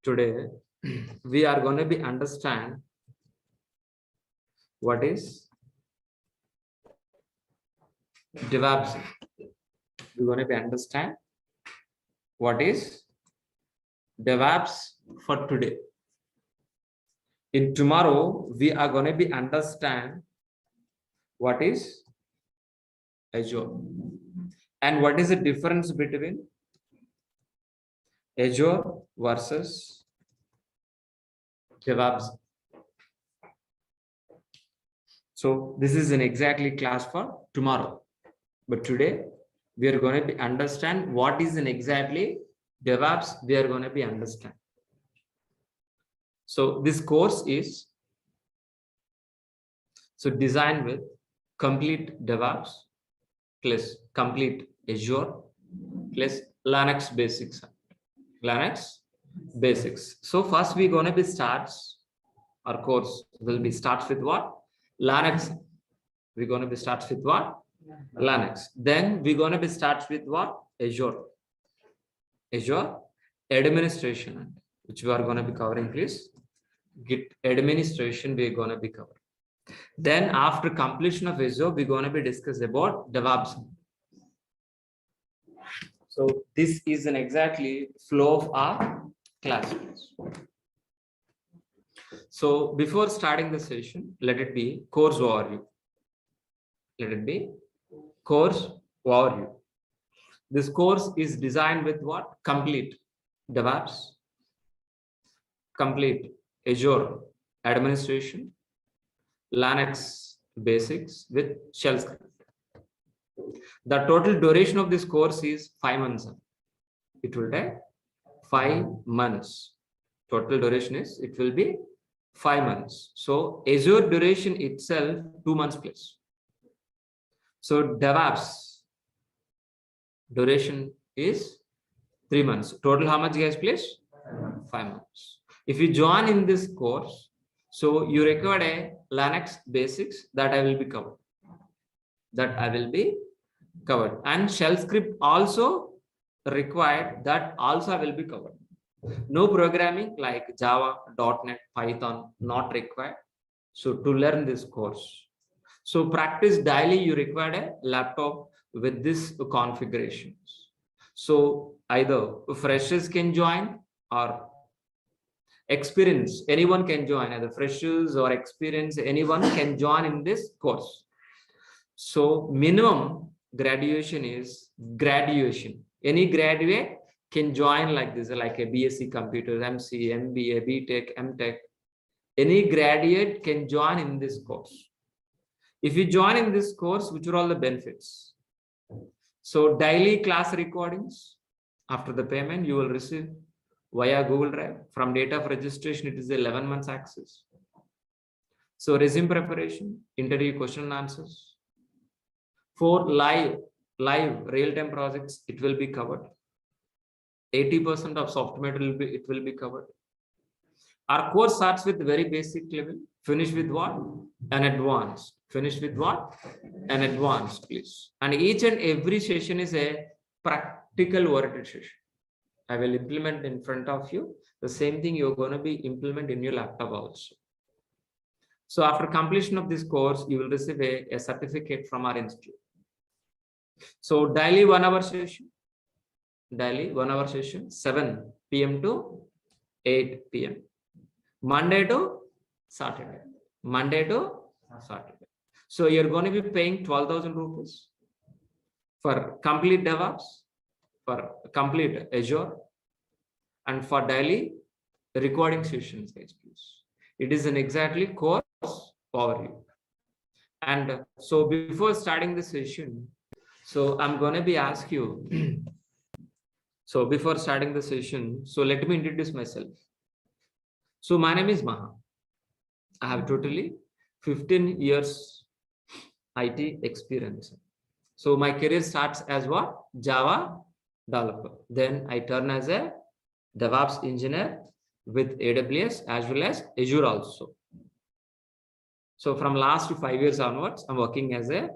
Today we are going to be understand what is DevOps. We're going to be understand what is DevOps for today. In tomorrow, we are going to be understand what is Azure and what is the difference between Azure versus DevOps. So this is an exactly class for tomorrow, but today we are going to be understand what is an exactly DevOps. We are going to be understand. So this course is designed with complete DevOps plus complete Azure plus Linux basics. So first we're going to be our course will be starts with what? Linux. We're going to be starts with what? Linux. Then we're going to be starts with what? Azure administration, which we are going to be covering. Please, Git administration we're going to be covering. Then after completion of Azure, we're going to be discuss about DevOps. So this is an exactly flow of our class. So before starting the session, let it be course overview. This course is designed with what? Complete DevOps, complete Azure administration, Linux basics with shell script. The total duration of this course is 5 months. It will take 5 months. Total duration is, it will be 5 months. So Azure duration itself 2 months plus. So DevOps duration is 3 months. Total how much, guys, please? 5 months. If you join in this course, so you require a Linux basics that I will be covered. And shell script also required, that also will be covered. No programming like Java, .NET, Python not required. So to learn this course, so practice daily, you require a laptop with this configurations. So either freshers can join or experience, anyone can join, either freshers or experience, anyone can join in this course. So minimum graduation is graduation. Any graduate can join like this, like a BSc Computers, MC, MBA, BTech, MTech. Any graduate can join in this course. If you join in this course, which are all the benefits? So daily class recordings, after the payment, you will receive via Google Drive. From date of registration, it is 11 months access. So resume preparation, interview question and answers. For live real-time projects, it will be covered. 80% of software it will be covered. Our course starts with very basic level, finish with what? An advanced. Finish with what? An advanced, please. And each and every session is a practical oriented session. I will implement in front of you. The same thing you're going to be implement in your laptop also. So after completion of this course, you will receive a certificate from our institute. So daily 1 hour session. Daily 1 hour session, 7 PM to 8 PM. Monday to Saturday. So you're going to be paying 12,000 rupees for complete DevOps, for complete Azure, and for daily recording sessions, guys, please. It is an exactly course overview. And so before starting the session, so I'm going to be ask you. So before starting the session, so let me introduce myself. So my name is Maha. I have totally 15 years IT experience. So my career starts as what? Java developer. Then I turn as a DevOps engineer with AWS as well as Azure also. So from last 5 years onwards, I'm working as a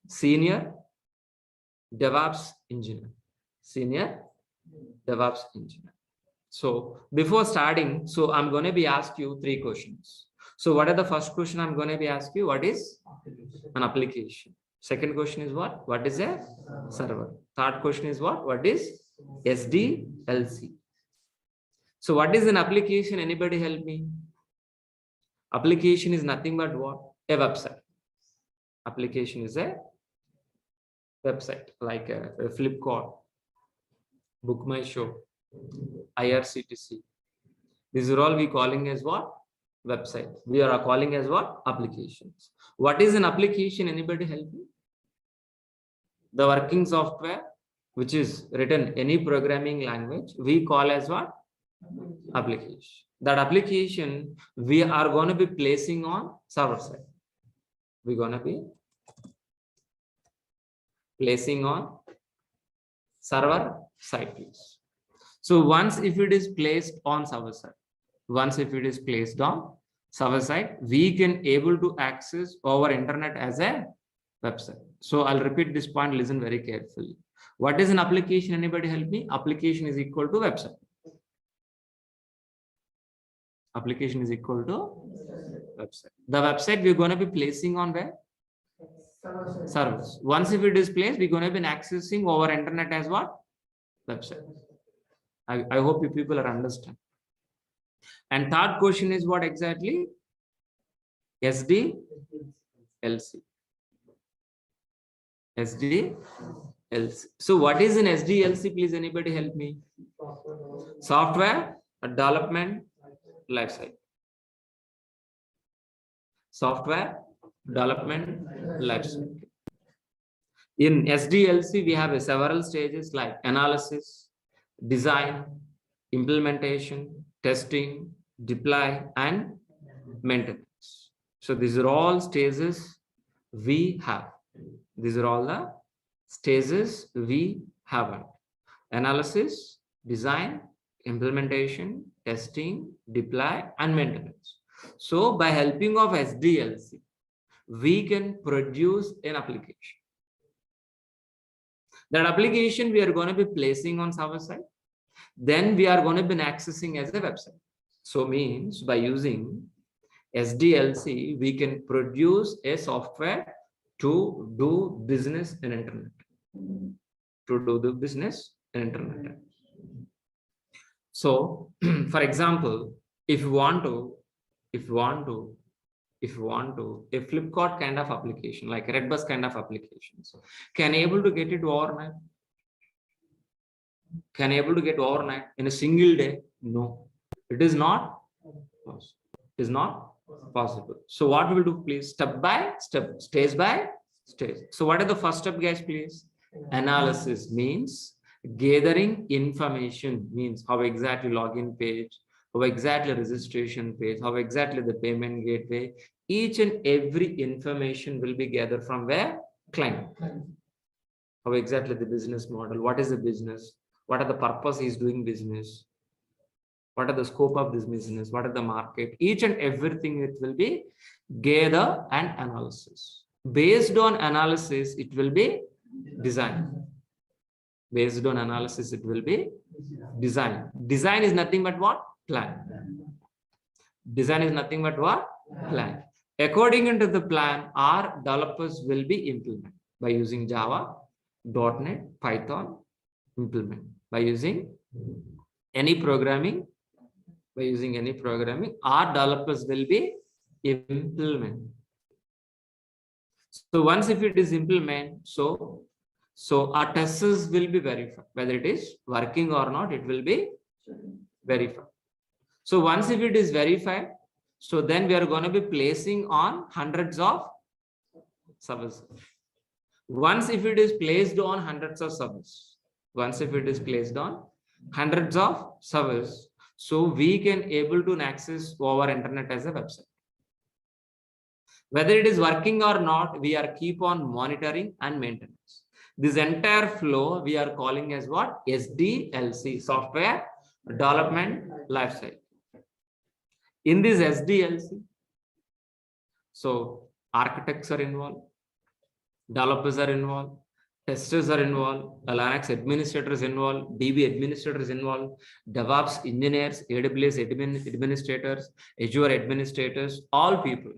senior DevOps engineer. So before starting, so I'm going to be ask you 3 questions. So what are the first question I'm going to be ask you? What is an application? Second question is what? What is a server? Third question is what? What is SDLC? So what is an application? Anybody help me? Application is nothing but what? A website. Application is a website like a Flipkart, Book My Show, IRCTC. These are all we calling as what? Website. We are calling as what? Applications. What is an application? Anybody help me? The working software which is written any programming language, we call as what? Application. That application we are going to be placing on server side. We're going to be placing on server side, please. So once if it is placed on server side, once if it is placed on server side, we can able to access over internet as a website. So I'll repeat this point, listen very carefully. What is an application? Anybody help me? Application is equal to website. Application is equal to website. The website we're going to be placing on where? Servers. Once if it is placed, we're going to be accessing over internet as what? Website. I hope you people are understand. And third question is what exactly? SDLC. SDLC. So what is an SDLC? Please, anybody help me? Software development lifecycle. Software development lifecycle. In SDLC, we have several stages like analysis, design, implementation, testing, deploy, and maintenance. So these are all stages we have. These are all the stages we have. Analysis, design, implementation, testing, deploy, and maintenance. So by helping of SDLC, we can produce an application. That application we are going to be placing on server side. Then we are going to be accessing as a website. So means by using SDLC, we can produce a software to do business in internet. To do the business in internet. So, for example, if you want to, a Flipkart kind of application, like a Redbus kind of applications, can able to get it overnight? Can able to get overnight in a single day? No, it is not possible. It is not possible. So what we will do, please, step by step, stage by stage. So what are the first step, guys, please? Analysis means gathering information, means how exactly login page, how exactly registration page, how exactly the payment gateway, each and every information will be gathered from where? Client. How exactly the business model, what is the business, what are the purpose is doing business, what are the scope of this business, what are the market, each and everything it will be gather and analysis. Based on analysis, it will be design. Based on analysis, it will be design. Design is nothing but what? Plan. Design is nothing but what? Plan. According to the plan, our developers will be implement by using Java, .NET, Python, implement by using any programming. By using any programming, our developers will be implement. So once if it is implement, so our testers will be verified whether it is working or not. It will be verified. So once if it is verified, so then we are going to be placing on hundreds of servers. Once if it is placed on hundreds of servers, once if it is placed on hundreds of servers, so we can able to access over internet as a website. Whether it is working or not, we are keep on monitoring and maintenance. This entire flow we are calling as what? SDLC, software development lifecycle. In this SDLC, so architects are involved, developers are involved, testers are involved, Linux administrators involved, DB administrators involved, DevOps engineers, AWS administrators, Azure administrators, all people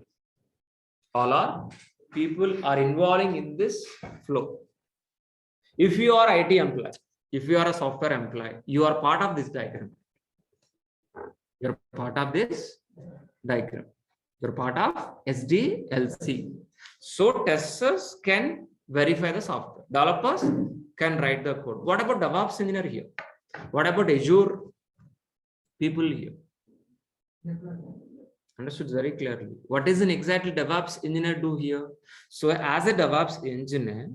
are involving in this flow. If you are IT employee, if you are a software employee, you are part of this diagram. You're part of this diagram. You're part of SDLC. So testers can verify the software. Developers can write the code. What about DevOps engineer here? What about Azure people here? Understood very clearly. What is an exactly DevOps engineer do here? So as a DevOps engineer,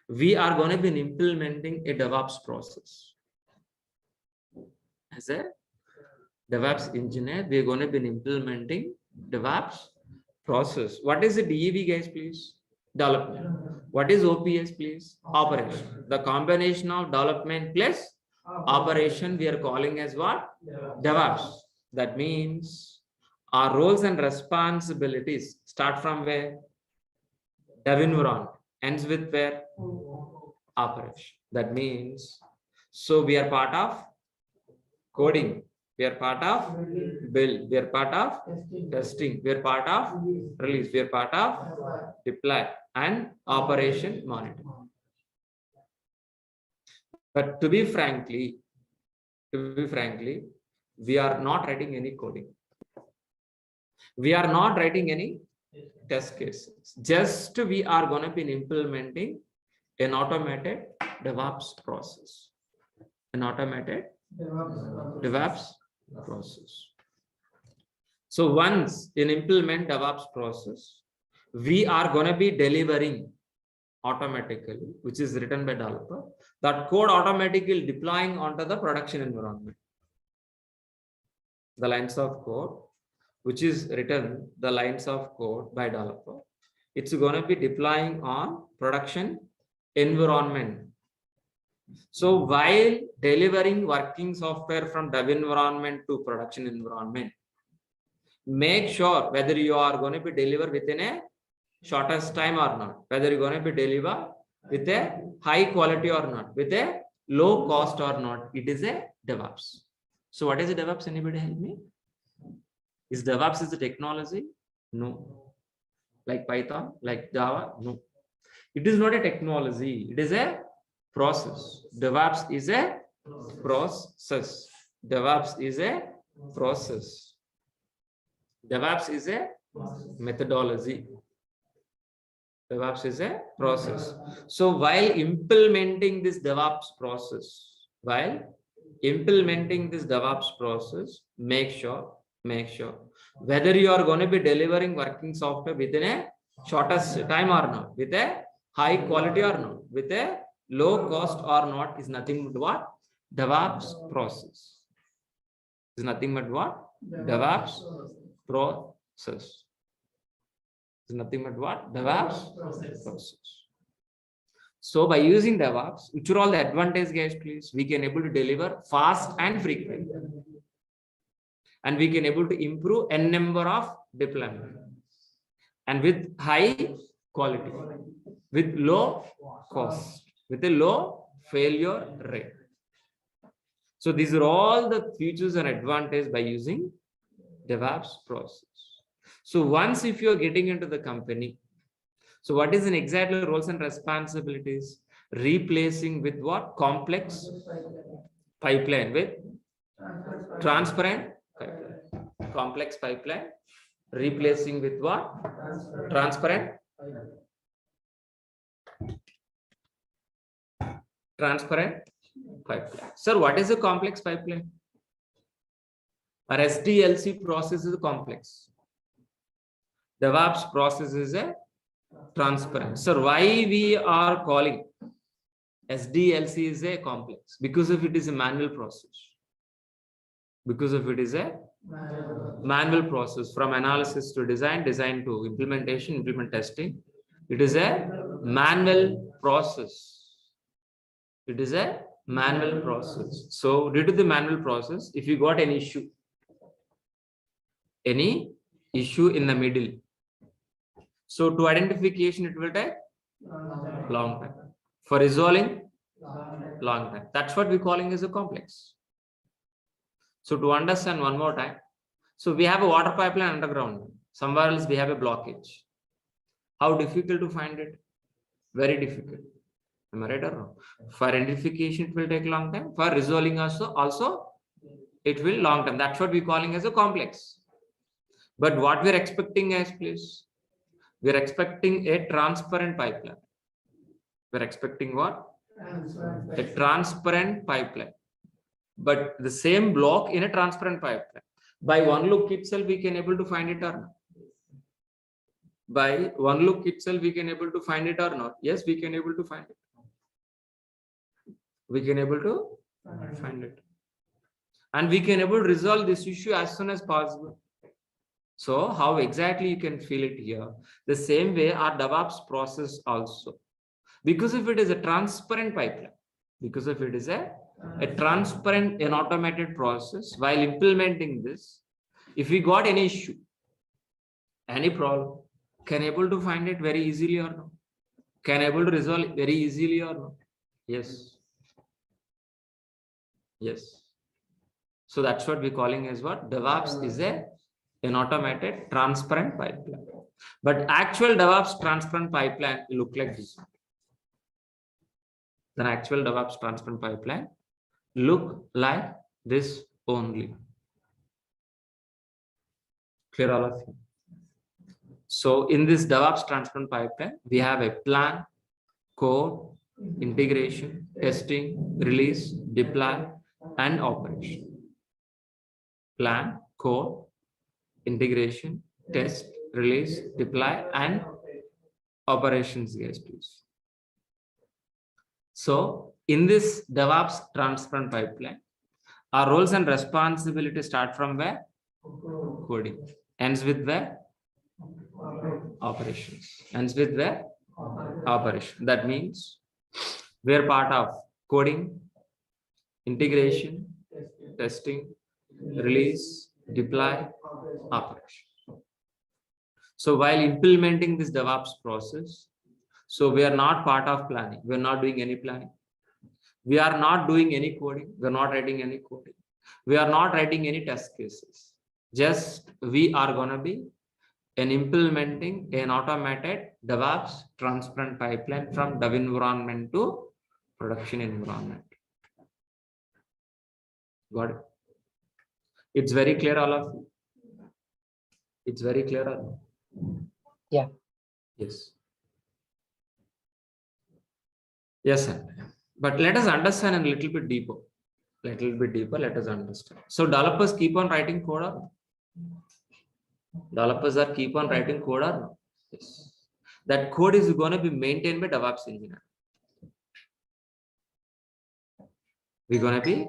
we are going to be implementing a DevOps process. As a DevOps engineer, we are going to be implementing DevOps process. What is the DEV, guys, please? Development. What is OPS, please? Operation. The combination of development plus operation we are calling as what? DevOps. That means our roles and responsibilities start from where? Dev environment. Ends with where? Operation. That means, so we are part of coding. We are part of build. We are part of testing. We are part of release. We are part of deploy and operation monitor. But to be frankly, we are not writing any coding. We are not writing any test cases. Just we are going to be implementing an automated DevOps process. An automated DevOps process. So once in implement DevOps process, we are going to be delivering automatically, which is written by developer, that code automatically deploying onto the production environment. The lines of code, which is written, the lines of code by developer, it's going to be deploying on production environment. So while delivering working software from dev environment to production environment, make sure whether you are going to be delivered within a shortest time or not, whether you're going to be delivered with a high quality or not, with a low cost or not. It is a DevOps. So what is a DevOps? Anybody help me? Is DevOps is a technology? No. Like Python, like Java? No. It is not a technology. It is a process. DevOps is a process. DevOps is a process. DevOps is a methodology. DevOps is a process. So while implementing this DevOps process, make sure whether you are going to be delivering working software within a shortest time or not, with a high quality or not, with a low cost or not, is nothing but what? DevOps process. Is nothing but what? DevOps process. Is nothing but what? DevOps process. So by using DevOps, which are all the advantages, guys, please? We can able to deliver fast and frequent. And we can able to improve n number of deployment. And with high quality, with low cost, with a low failure rate. So these are all the features and advantages by using DevOps process. So once if you're getting into the company, so what is an exactly roles and responsibilities? Replacing with what? Complex pipeline with transparent pipeline. Complex pipeline. Replacing with what? Transparent pipeline. Sir, what is a complex pipeline? Our SDLC process is complex. DevOps process is a transparent. Sir, why we are calling SDLC is a complex? Because of it is a manual process. Because of it is a manual process from analysis to design, design to implementation, implement testing. It is a manual process. It is a manual process. So due to the manual process, if you got any issue in the middle, so to identification, it will take long time. For resolving long time. That's what we're calling as a complex. So to understand one more time, so we have a water pipeline underground. Somewhere else we have a blockage. How difficult to find it? Very difficult. Am I right or wrong? For identification, it will take a long time. For resolving also it will long time. That's what we're calling as a complex. But what we're expecting is, please, we're expecting a transparent pipeline. We're expecting what? A transparent pipeline. But the same block in a transparent pipeline. By one look itself, we can able to find it or not? By one look itself, we can able to find it or not? Yes, we can able to find it. We can able to find it. And we can able to resolve this issue as soon as possible. So how exactly you can feel it here? The same way our DevOps process also. Because if it is a transparent pipeline, because if it is a transparent and automated process, while implementing this, if we got any issue, any problem, can able to find it very easily or no? Can able to resolve it very easily or no? Yes. Yes. So that's what we're calling as what? DevOps is an automated transparent pipeline. But actual DevOps transparent pipeline look like this. The actual DevOps transparent pipeline look like this only. Clear all of you? So in this DevOps transparent pipeline, we have a plan, code, integration, testing, release, deploy, and operation. Plan, code, integration, test, release, deploy, and operations, guys, please. So in this DevOps transparent pipeline, our roles and responsibilities start from where? Coding. Ends with where? Operations. Ends with where? Operation. That means we're part of coding, integration, testing, release, deploy, operation. So while implementing this DevOps process, so we are not part of planning. We're not doing any planning. We are not doing any coding. We're not writing any coding. We are not writing any test cases. Just we are going to be implementing an automated DevOps transparent pipeline from dev environment to production environment. Got it? It's very clear, all of you. It's very clear, all. Yeah. Yes. Yes, sir. But let us understand a little bit deeper. Let us understand. So developers keep on writing code or no? Developers are keep on writing code or no? Yes. That code is going to be maintained by DevOps engineer. We're going to be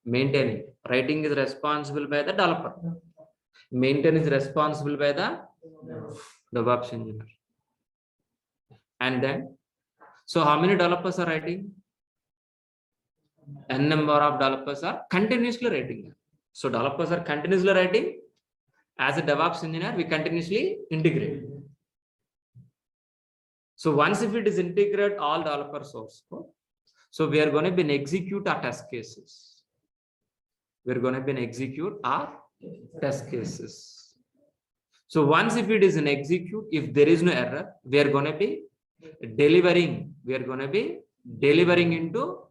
maintaining. Writing is responsible by the developer. Maintain is responsible by the DevOps engineer. And then, so how many developers are writing? N number of developers are continuously writing. So developers are continuously writing. As a DevOps engineer, we continuously integrate. So once if it is integrated, all developer source code, so we are going to be execute our test cases. We're going to be execute our test cases. So once if it is an execute, if there is no error, we are going to be delivering. We are going to be delivering into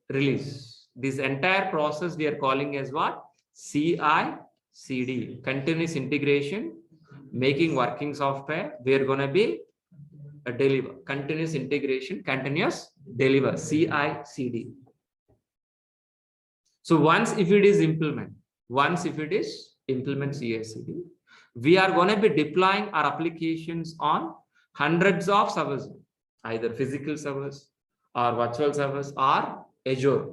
release. This entire process we are calling as what? CI/CD, continuous integration, making working software. We are going to be a deliver, continuous integration, continuous deliver, CI/CD. So once if it is implement CI/CD, we are going to be deploying our applications on hundreds of servers, either physical servers or virtual servers or Azure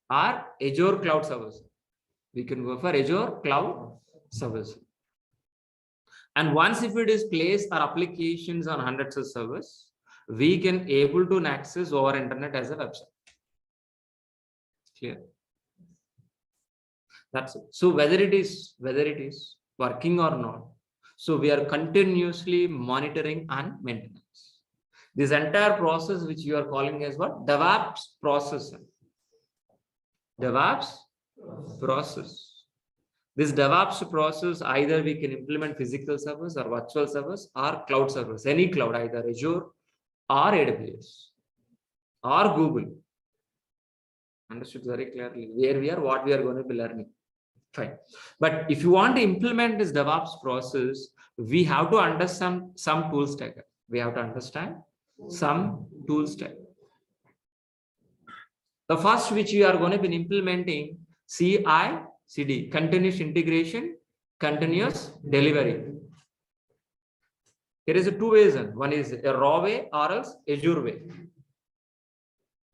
cloud servers. We can go for Azure cloud servers. And once if it is placed our applications on hundreds of servers, we can able to access over internet as a website. Clear? That's it. So whether it is working or not, so we are continuously monitoring and maintenance. This entire process, which you are calling as what? DevOps process. DevOps process. This DevOps process, either we can implement physical servers or virtual servers or cloud servers, any cloud, either Azure or AWS or Google. Understood very clearly where we are, what we are going to be learning. Fine. But if you want to implement this DevOps process, we have to understand some tool stack. We have to understand some tool stack. The first which we are going to be implementing, CI/CD, continuous integration, continuous delivery. There is a two ways. One is a raw way or else Azure way.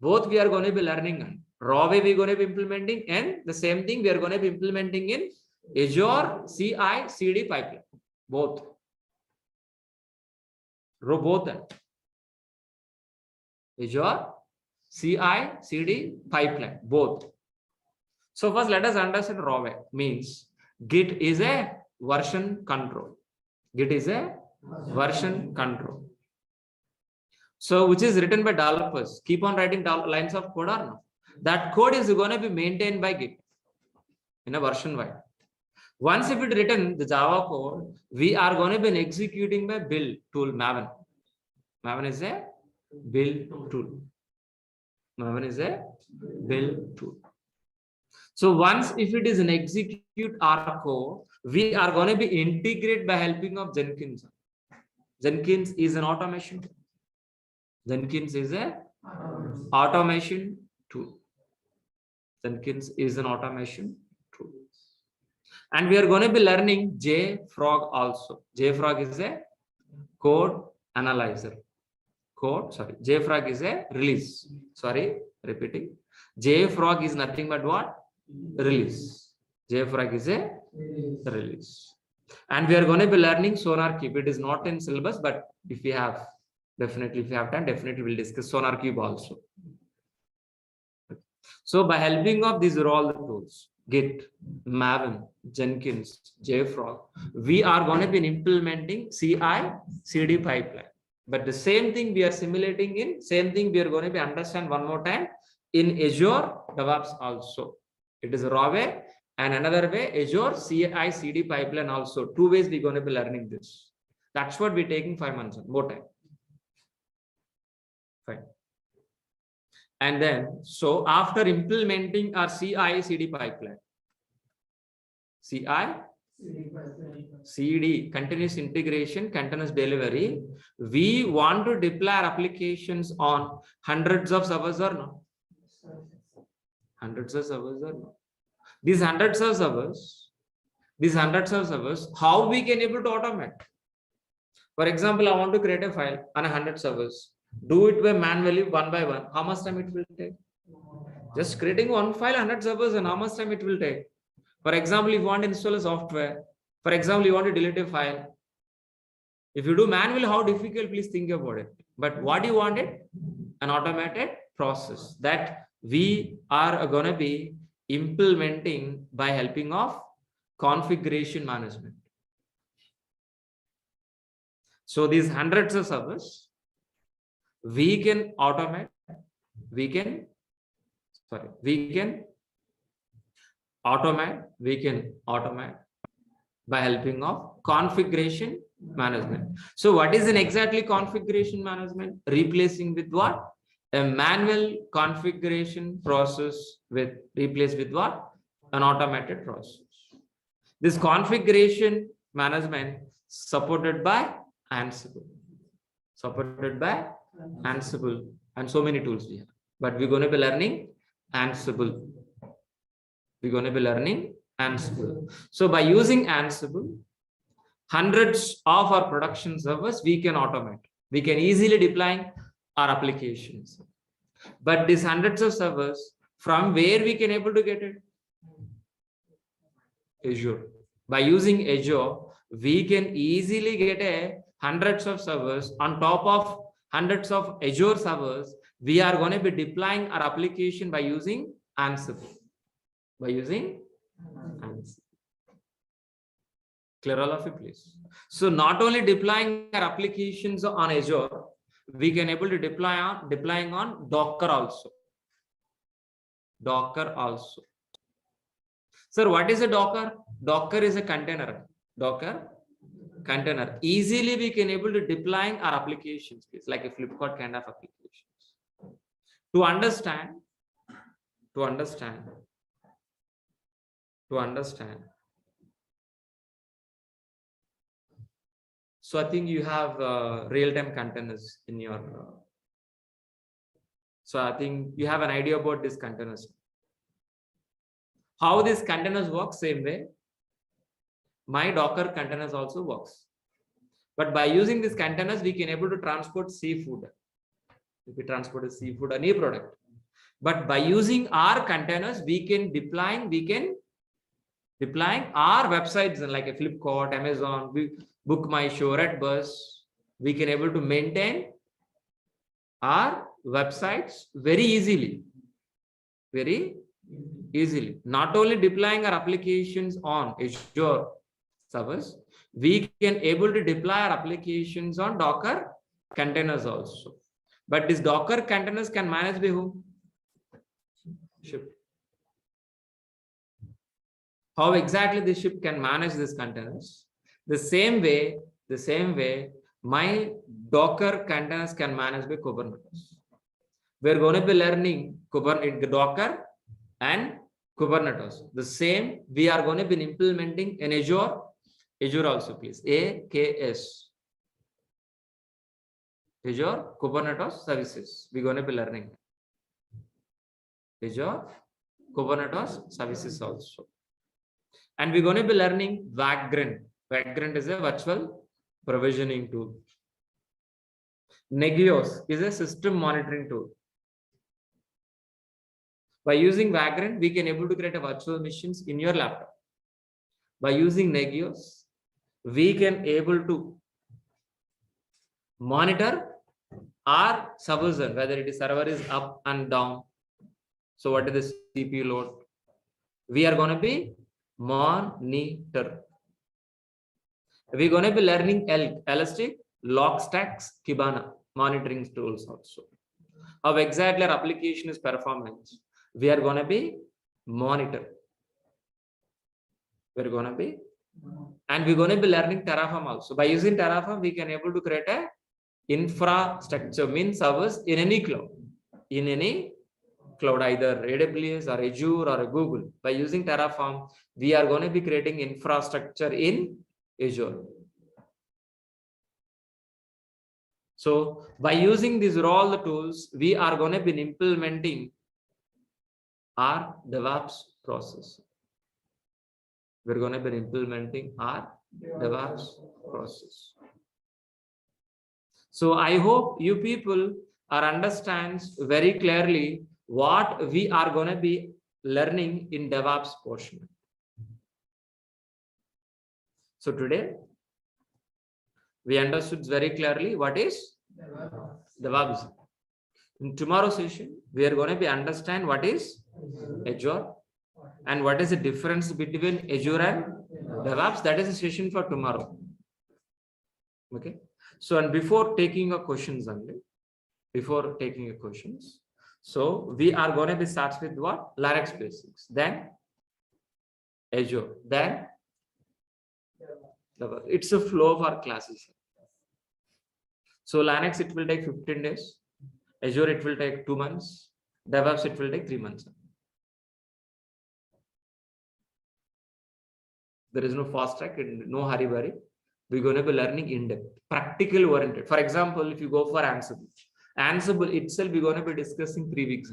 Both we are going to be learning. Raw way we are going to be implementing, and the same thing we are going to be implementing in Azure CI/CD pipeline. Both. Both. Azure CI/CD pipeline. Both. So first let us understand raw way. Means Git is a version control. Git is a version control. So which is written by developers. Keep on writing lines of code or no? That code is going to be maintained by Git in a version wide. Once if it written the Java code, we are going to be executing by build tool Maven. Maven is a build tool. Maven is a build tool. So once if it is an execute our code, we are going to be integrate by helping of Jenkins. Jenkins is an automation tool. Jenkins is a automation tool. Jenkins is an automation tool. And we are going to be learning JFrog also. JFrog is a code analyzer. JFrog is a release. Sorry, repeating. JFrog is nothing but what? Release. JFrog is a release. And we are going to be learning SonarQube. It is not in syllabus, but if we have, definitely, if we have time, definitely we'll discuss SonarQube also. So by helping of these are all the tools, Git, Maven, Jenkins, JFrog, we are going to be implementing CI/CD pipeline. But the same thing we are simulating in, same thing we are going to be understand one more time in Azure DevOps also. It is a raw way, and another way Azure CI/CD pipeline also. Two ways we're going to be learning this. That's what we're taking 5 months more time. Fine. And then, so after implementing our CI/CD pipeline, CI/CD, continuous integration, continuous delivery, we want to deploy our applications on hundreds of servers or no? Hundreds of servers or no? These hundreds of servers, how we can able to automate? For example, I want to create a file on 100 servers. Do it by manually one by one. How much time it will take? Just creating one file, 100 servers, and how much time it will take? For example, if you want to install a software, for example, you want to delete a file. If you do manually, how difficult? Please think about it. But what you wanted? An automated process that we are going to be implementing by helping of configuration management. So these hundreds of servers, we can automate, we can automate by helping of configuration management. So what is an exactly configuration management? Replacing with what? A manual configuration process with replaced with what? An automated process. This configuration management supported by Ansible. And so many tools we have. But we're going to be learning Ansible. So by using Ansible, hundreds of our production servers we can automate. We can easily deploy our applications. But these hundreds of servers, from where we can able to get it? Azure. By using Azure, we can easily get hundreds of servers. On top of hundreds of Azure servers, we are going to be deploying our application by using Ansible. Clear all of you, please. So not only deploying our applications on Azure, We can able to deploying on Docker also. Docker also. Sir, what is a Docker? Docker is a container. Docker container. Easily we can able to deploying our applications, like a Flipkart kind of applications. To understand. So I think you have real-time containers in your. So I think you have an idea about these containers. How these containers work? Same way. My Docker containers also works. But by using these containers, we can able to transport seafood. If we transport a seafood, any product. But by using our containers, we can deploying our websites like a Flipkart, Amazon, Book My Show, Redbus. We can able to maintain our websites very easily. Not only deploying our applications on Azure servers, we can able to deploy our applications on Docker containers also. But these Docker containers can manage by whom? Ship. How exactly the ship can manage these containers? The same way, my Docker containers can manage by Kubernetes. We're going to be learning Docker and Kubernetes. The same we are going to be implementing in Azure. Azure also, please. AKS. Azure Kubernetes services. We're going to be learning. Azure Kubernetes services also. And we're going to be learning Vagrant. Vagrant is a virtual provisioning tool. Nagios is a system monitoring tool. By using Vagrant, we can able to create a virtual machines in your laptop. By using Nagios, we can able to monitor our servers, whether it is server is up and down. So what is the CPU load? We are going to be monitor. We're going to be learning Elastic, Logstacks, Kibana monitoring tools also. How exactly our application is performance? We are going to be monitor. We're going to be, and we're going to be learning Terraform also. By using Terraform, we can able to create a infrastructure, means servers in any cloud, either AWS or Azure or Google. By using Terraform, we are going to be creating infrastructure in Azure. So by using these all the tools, we are going to be implementing our DevOps process. We're going to be implementing our DevOps process. So I hope you people are understands very clearly what we are going to be learning in DevOps portion. So today we understood very clearly what is DevOps. In tomorrow's session, we are going to be understand what is Azure and what is the difference between Azure and DevOps. That is a session for tomorrow. Okay. So, and before taking a questions only, so we are going to be start with what? Linux basics, then Azure, then DevOps. It's a flow of our classes. So Linux, it will take 15 days. Azure, it will take 2 months. DevOps, it will take 3 months. There is no fast track and no hurry worry. We're going to be learning in depth, practical oriented. For example, if you go for Ansible itself, we're going to be discussing 3 weeks.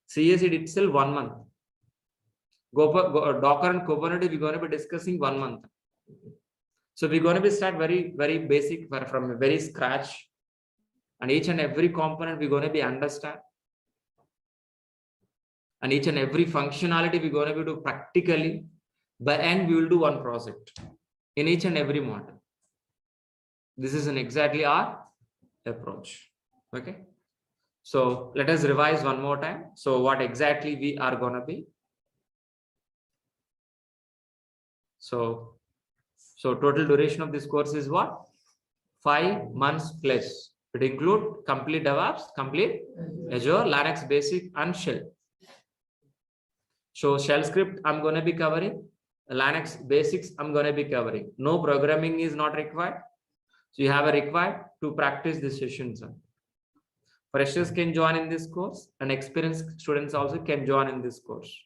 CSD itself 1 month. Docker and Kubernetes, we're going to be discussing 1 month. So we're going to be start very, very basic from very scratch, and each and every component we're going to be understand, and each and every functionality we're going to be do practically. By end, we will do one project in each and every model. This is exactly our approach. Okay. So let us revise one more time. So what exactly we are going to be. So total duration of this course is what? 5 months plus. It include complete DevOps, complete Azure, Linux Basic, and Shell. So shell script I'm going to be covering. Linux basics I'm going to be covering. No programming is not required. So you have a required to practice this sessions. Freshers can join in this course, and experienced students also can join in this course.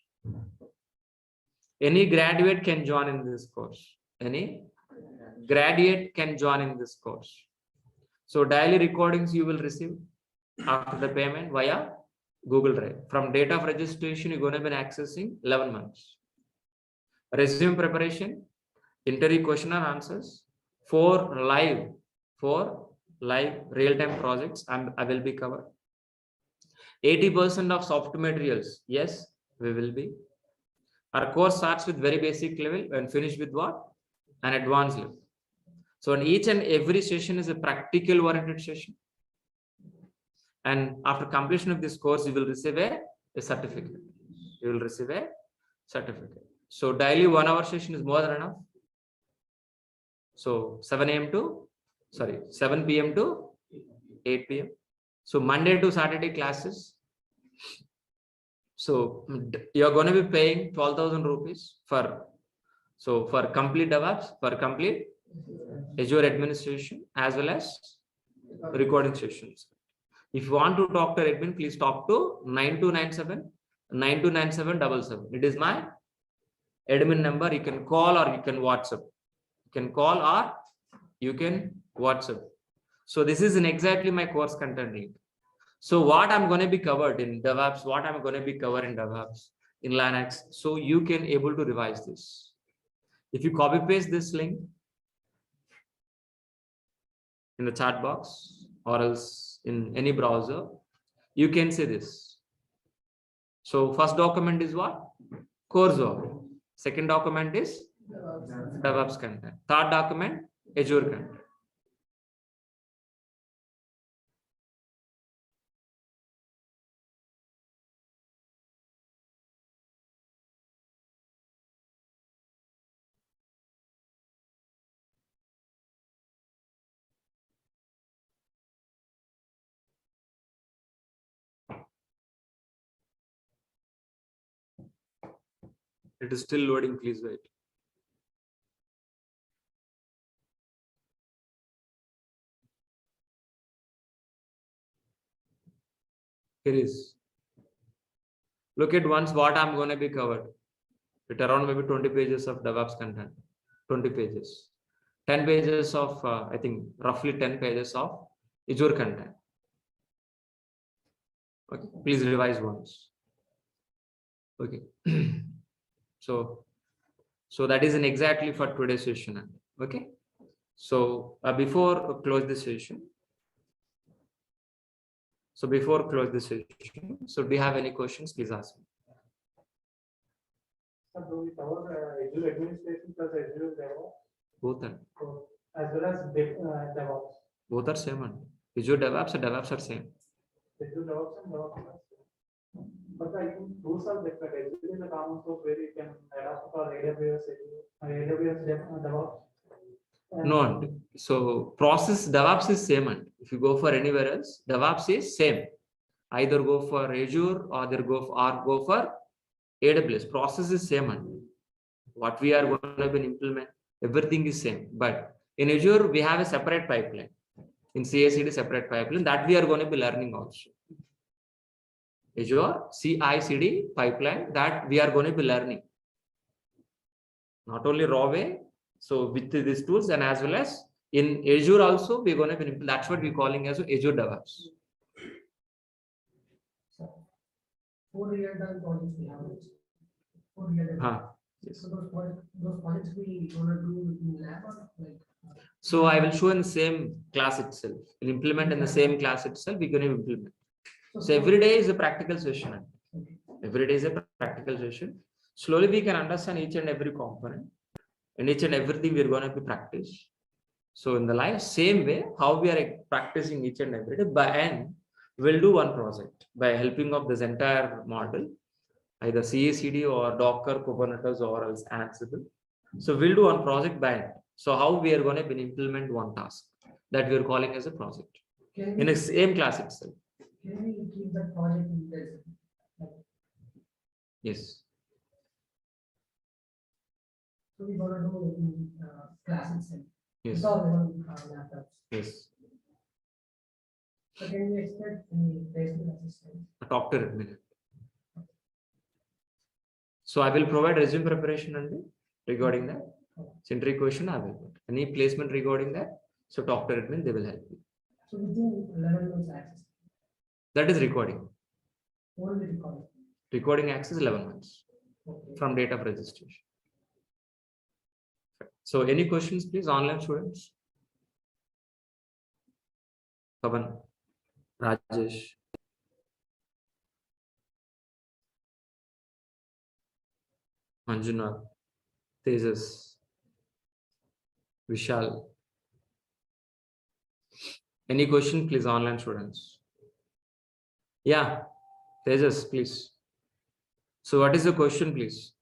Any graduate can join in this course. Any graduate can join in this course. So daily recordings you will receive after the payment via Google Drive. From date of registration, you're going to be accessing 11 months. Resume preparation, interview question and answers, for live real-time projects, and I will be covered. 80% of soft materials, yes, we will be. Our course starts with very basic level and finish with what? An advanced level. So in each and every session is a practical oriented session. And after completion of this course, you will receive a certificate. You will receive a certificate. So daily 1 hour session is more than enough. So 7 p.m. to 8 p.m. So Monday to Saturday classes. So you're going to be paying 12,000 rupees for complete DevOps, for complete Azure administration, as well as recording sessions. If you want to talk to admin, please talk to 9297. It is my admin number. You can call or you can WhatsApp. You can call or you can WhatsApp. So this is exactly my course content. So what I'm going to be covered in DevOps, what I'm going to be covered in DevOps, in Linux, so you can able to revise this. If you copy paste this link in the chat box or else in any browser, you can see this. So first document is what? Course overview. Second document is DevOps content. Third document, Azure content. It is still loading, please wait. Here is. Look at once what I'm going to be covered. With around maybe 20 pages of DevOps content. 20 pages. 10 pages of, I think, roughly 10 pages of Azure content. Okay, please revise once. Okay. So that is exactly for today's session. Okay. So before close the session. So do you have any questions? Please ask me. So do we cover Azure administration plus Azure DevOps? Both are. As well as DevOps. Both are same. Azure DevOps and DevOps are same. Azure DevOps and DevOps are same. But I think those are different. Azure is a common source where you can adapt for AWS DevOps. No, so process DevOps is same. If you go for anywhere else, DevOps is same. Either go for Azure or go for AWS. Process is same. What we are going to implement, everything is same. But in Azure, we have a separate pipeline. In CI/CD separate pipeline that we are going to be learning also. Azure CI/CD pipeline that we are going to be learning. Not only raw way. So with these tools and as well as in Azure also, we're going to be, that's what we're calling as Azure DevOps. So, 4 real-time projects we have. 4 real-time. Yes. So those projects we going to do in lab or like? So I will show in the same class itself. We'll implement in the same class itself. We're going to implement. So every day is a practical session. Okay. Every day is a practical session. Slowly we can understand each and every component. And each and everything we're going to be practice. So in the live, same way, how we are practicing each and every day, by end, we'll do one project by helping of this entire model, either CI/CD or Docker, Kubernetes, or else Ansible. So we'll do one project by end. So how we are going to implement one task that we are calling as a project. Can in the we, same class itself. can we keep that project in place? Yes. So we gonna do it in class itself. Yes. Without even laptops. Yes. So can we expect any placement assistance? Talk to admin. So I will provide resume preparation and regarding that. Century question I will put. Any placement regarding that. So talk to admin, they will help you. So within 11 months access, That is recording. only recording. Recording access 11 months Okay. from date of registration. So any questions, please, online students? Pavan, Rajesh. Manjuna, Tejas, Vishal. Any question, please, online students? Yeah, Tejas, please. So what is the question, please?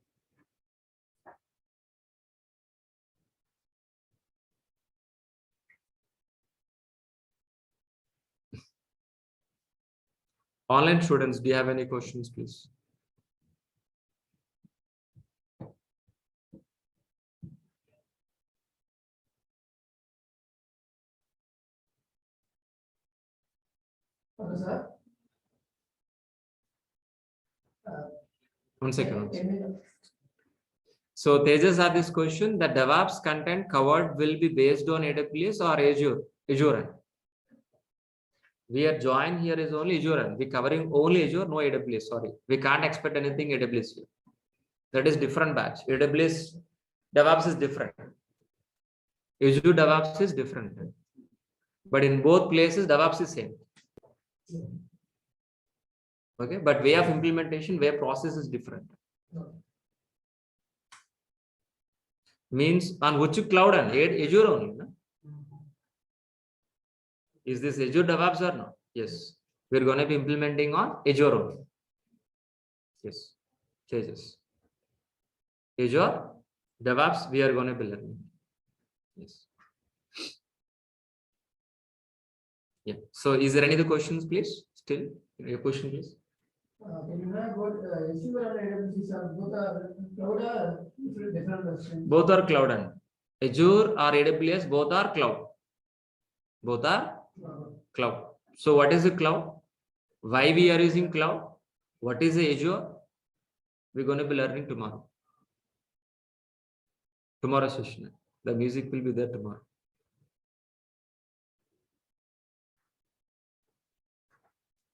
Online students, do you have any questions, please? Okay, sir. One second. Can So Tejas had this question: the DevOps content covered will be based on AWS or Azure? Azure. We are joined here is only Azure. We covering only Azure, no AWS. Sorry, we can't expect anything AWS here. That is different batch. AWS DevOps is different. Azure DevOps is different. But in both places, DevOps is same. Okay, but way of implementation, way of process is different. Means on which cloud and Azure only. No? Is this Azure DevOps or no? Yes. We're going to be implementing on Azure only. Yes. Changes. Azure DevOps, we are going to be learning. Yes. Yeah. So is there any other questions, please? Still, your question, please. Can you have what Azure and AWS are both are cloud or different versions? Both are cloud and Azure or AWS, both are cloud. Both are cloud. So what is the cloud? Why we are using cloud? What is the Azure? We're going to be learning tomorrow. Tomorrow session. The music will be there tomorrow.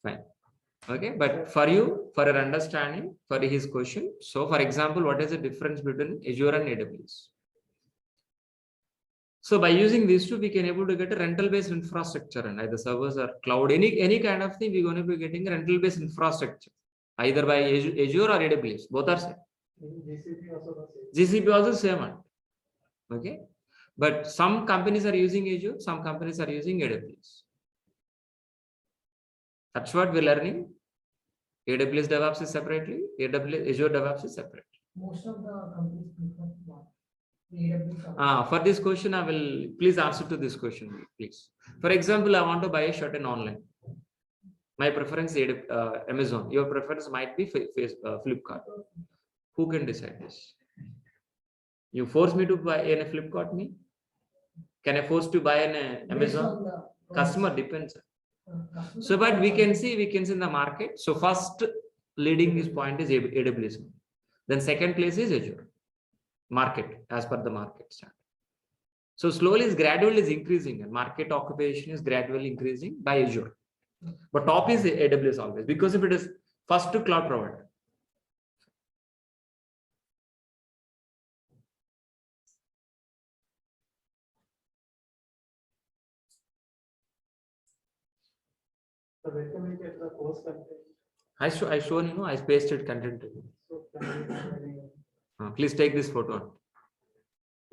Fine. Okay, but for you, for your understanding, for his question. So, for example, what is the difference between Azure and AWS? So, by using these two, we can able to get a rental-based infrastructure, and either servers or cloud, any kind of thing, we're going to be getting a rental-based infrastructure, either by Azure or AWS. Both are same. GCP also the same. GCP also same one. Okay, but some companies are using Azure, some companies are using AWS. That's what we're learning. AWS DevOps is separately, Azure DevOps is separate. Most of the companies prefer one. AWS. For this question, I will please answer to this question, please. For example, I want to buy a shirt in online. My preference is Amazon. Your preference might be Flipkart. Who can decide this? You force me to buy in a Flipkart me? Can I force to buy an Amazon? Customer depends. So, but we can see in the market. So first leading this point is AWS. Then second place is Azure. Market as per the market standard. So slowly is gradually is increasing and market occupation is gradually increasing by Azure. But top is AWS always because if it is first to cloud provider. So where can we get the course content? I shown you, I pasted content. So can we Please take this photo.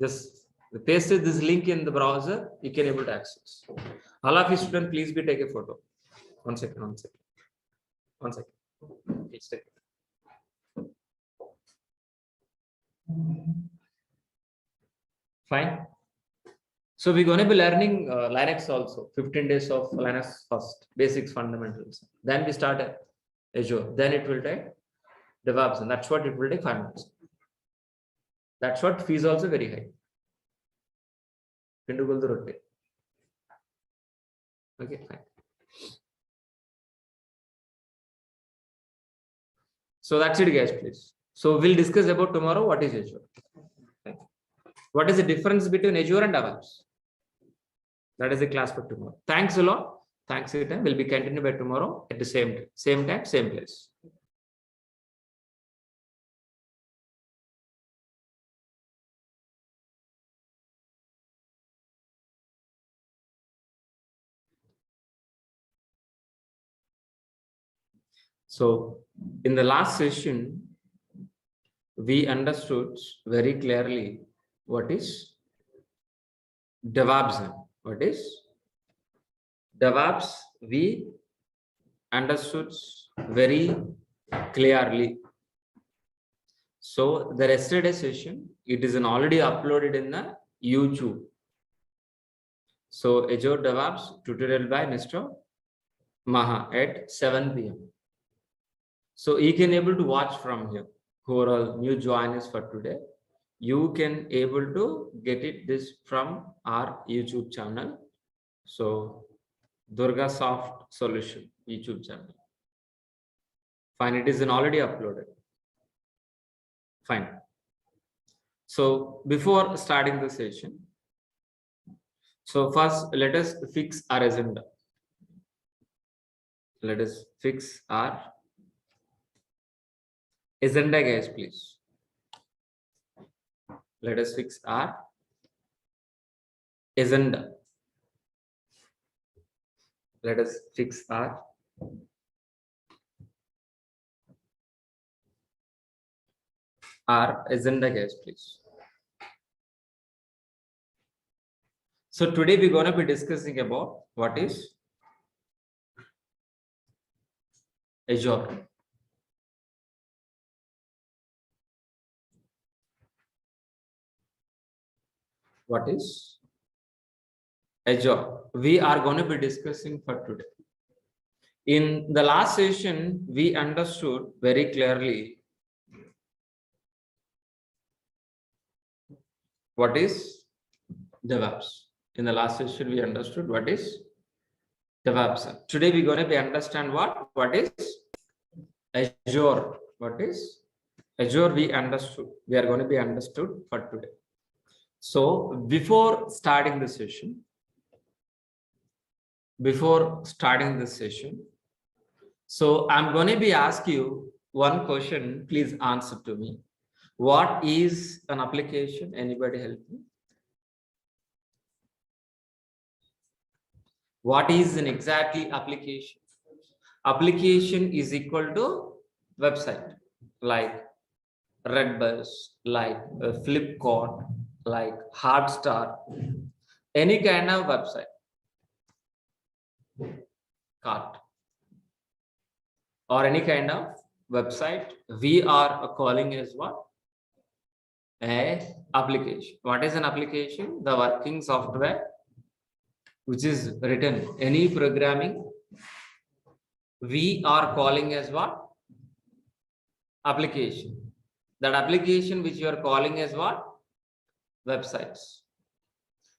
Just pasted this link in the browser. You can able to access. All of you students, please be take a photo. One second. Please take it. Fine. So we're going to be learning Linux also, 15 days of Linux first, basics, fundamentals. Then we start Azure. Then it will take DevOps, and that's what it will take 5 minutes. That's what fees also very high. Okay, fine. So that's it, guys, please. So we'll discuss about tomorrow what is Azure. Okay. What is the difference between Azure and DevOps? That is the class for tomorrow. Thanks a lot. Thanks for your time. We'll be continuing by tomorrow at the same time, same place. So in the last session, we understood very clearly what is DevOps. What is DevOps? We understood very clearly. So the yesterday session, it is already uploaded in the YouTube. So Azure DevOps tutorial by Mr. Maha at 7 p.m. So you can able to watch from here. Who are all new joiners for today, you can able to get it this from our YouTube channel. So Durga Soft Solution YouTube channel. Fine, it is already uploaded. Fine. So before starting the session, so first let us fix our agenda. Let us fix our agenda, guys, please. Let us fix our agenda. Let us fix our agenda, guys, please. So today we're going to be discussing about what is Azure. What is Azure? We are going to be discussing for today. In the last session, we understood very clearly what is DevOps. In the last session, we understood what is DevOps. Today, we're going to be understand what is Azure. What is Azure? We understood. We are going to be understood for today. So before starting the session, so I'm going to be ask you one question. Please answer to me. What is an application? Anybody help me? What is an exactly application? Application is equal to website, like Redbus, like Flipkart, like Hardstar, any kind of website, cart, or any kind of website, we are calling as what? A application. What is an application? The working software which is written, any programming, we are calling as what? Application. That application which you are calling as what? Websites.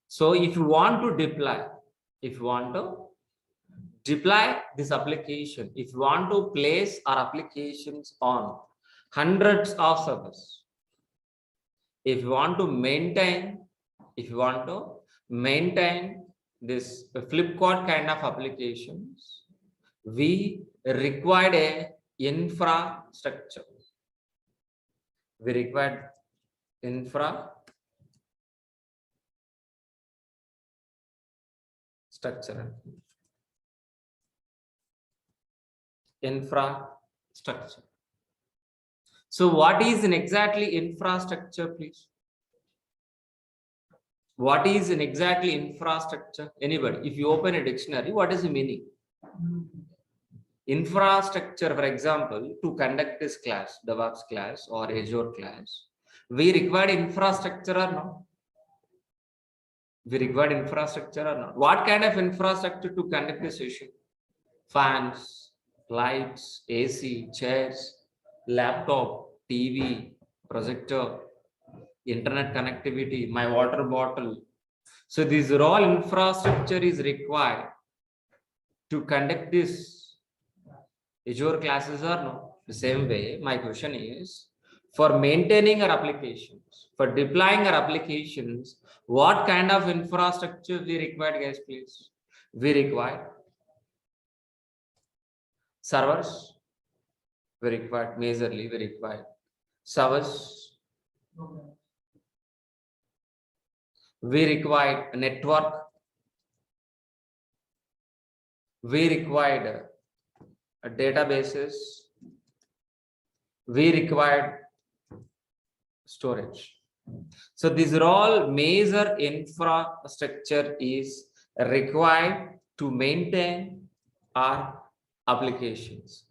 So if you want to deploy this application, if you want to place our applications on hundreds of servers, if you want to maintain this Flipkart kind of applications, we required a infrastructure. We required infrastructure. So what is an exactly infrastructure, please? What is an exactly infrastructure? Anybody? If you open a dictionary, what is the meaning? Infrastructure, for example, to conduct this class, DevOps class or Azure class, we require infrastructure or no? We require infrastructure or not? What kind of infrastructure to conduct the session? Fans, lights, AC, chairs, laptop, TV, projector, internet connectivity, my water bottle. So these are all infrastructure is required to conduct this Azure classes or no? The same way, my question is, for maintaining our applications, for deploying our applications, what kind of infrastructure we require, guys, please? We require servers, we require majorly, we require servers, we require a network, we required databases, we required storage. So these are all major infrastructure is required to maintain our applications.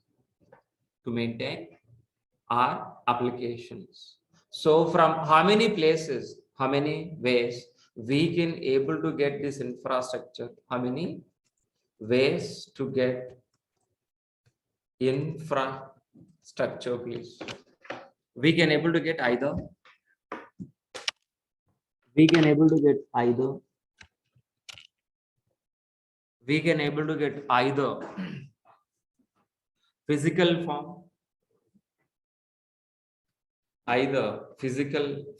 To maintain our applications. So from how many places, how many ways we can able to get this infrastructure? How many ways to get infrastructure, please? We can able to get either we can able to get either physical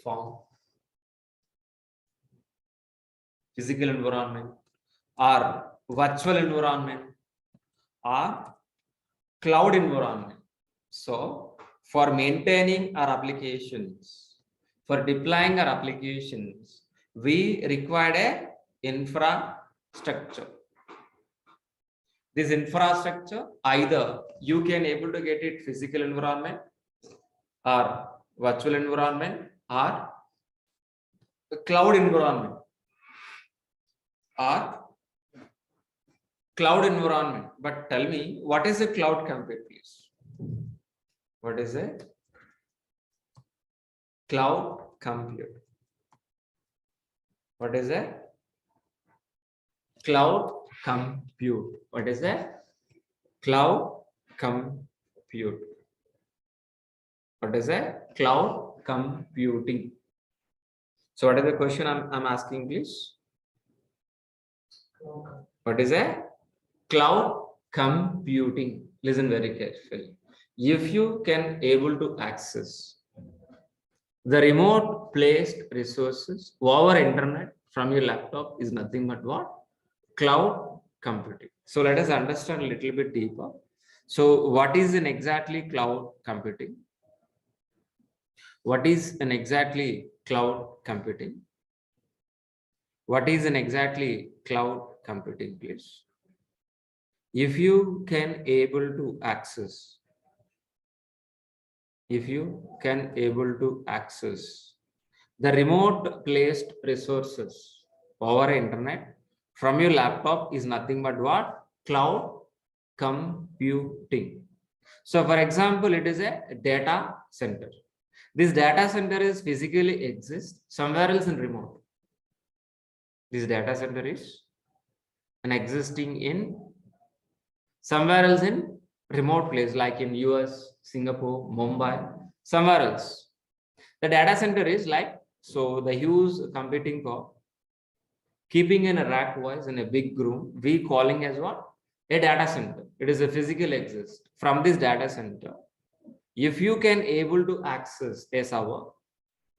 form, physical environment, or virtual environment, or cloud environment. So for maintaining our applications, for deploying our applications, we require a infrastructure. This infrastructure, either you can able to get it physical environment or virtual environment or cloud environment But tell me, what is a cloud compute, please? What is a cloud compute? What is a cloud compute? What is a cloud compute? What is a cloud computing? So what is the question I'm asking, please? What is a cloud computing? Listen very carefully. If you can able to access the remote placed resources over internet from your laptop is nothing but what? Cloud computing. So let us understand a little bit deeper. So what is an exactly cloud computing? What is an exactly cloud computing? What is an exactly cloud computing, please? If you can able to access the remote placed resources over internet from your laptop is nothing but what? Cloud computing. So for example, it is a data center. This data center is physically exists somewhere else in remote. This data center is an existing in somewhere else in remote place, like in US, Singapore, Mumbai, somewhere else. The data center is like, so the huge computing power, keeping in a rack wise in a big room, we calling as what? A data center. It is a physical exist. From this data center, if you can able to access a server,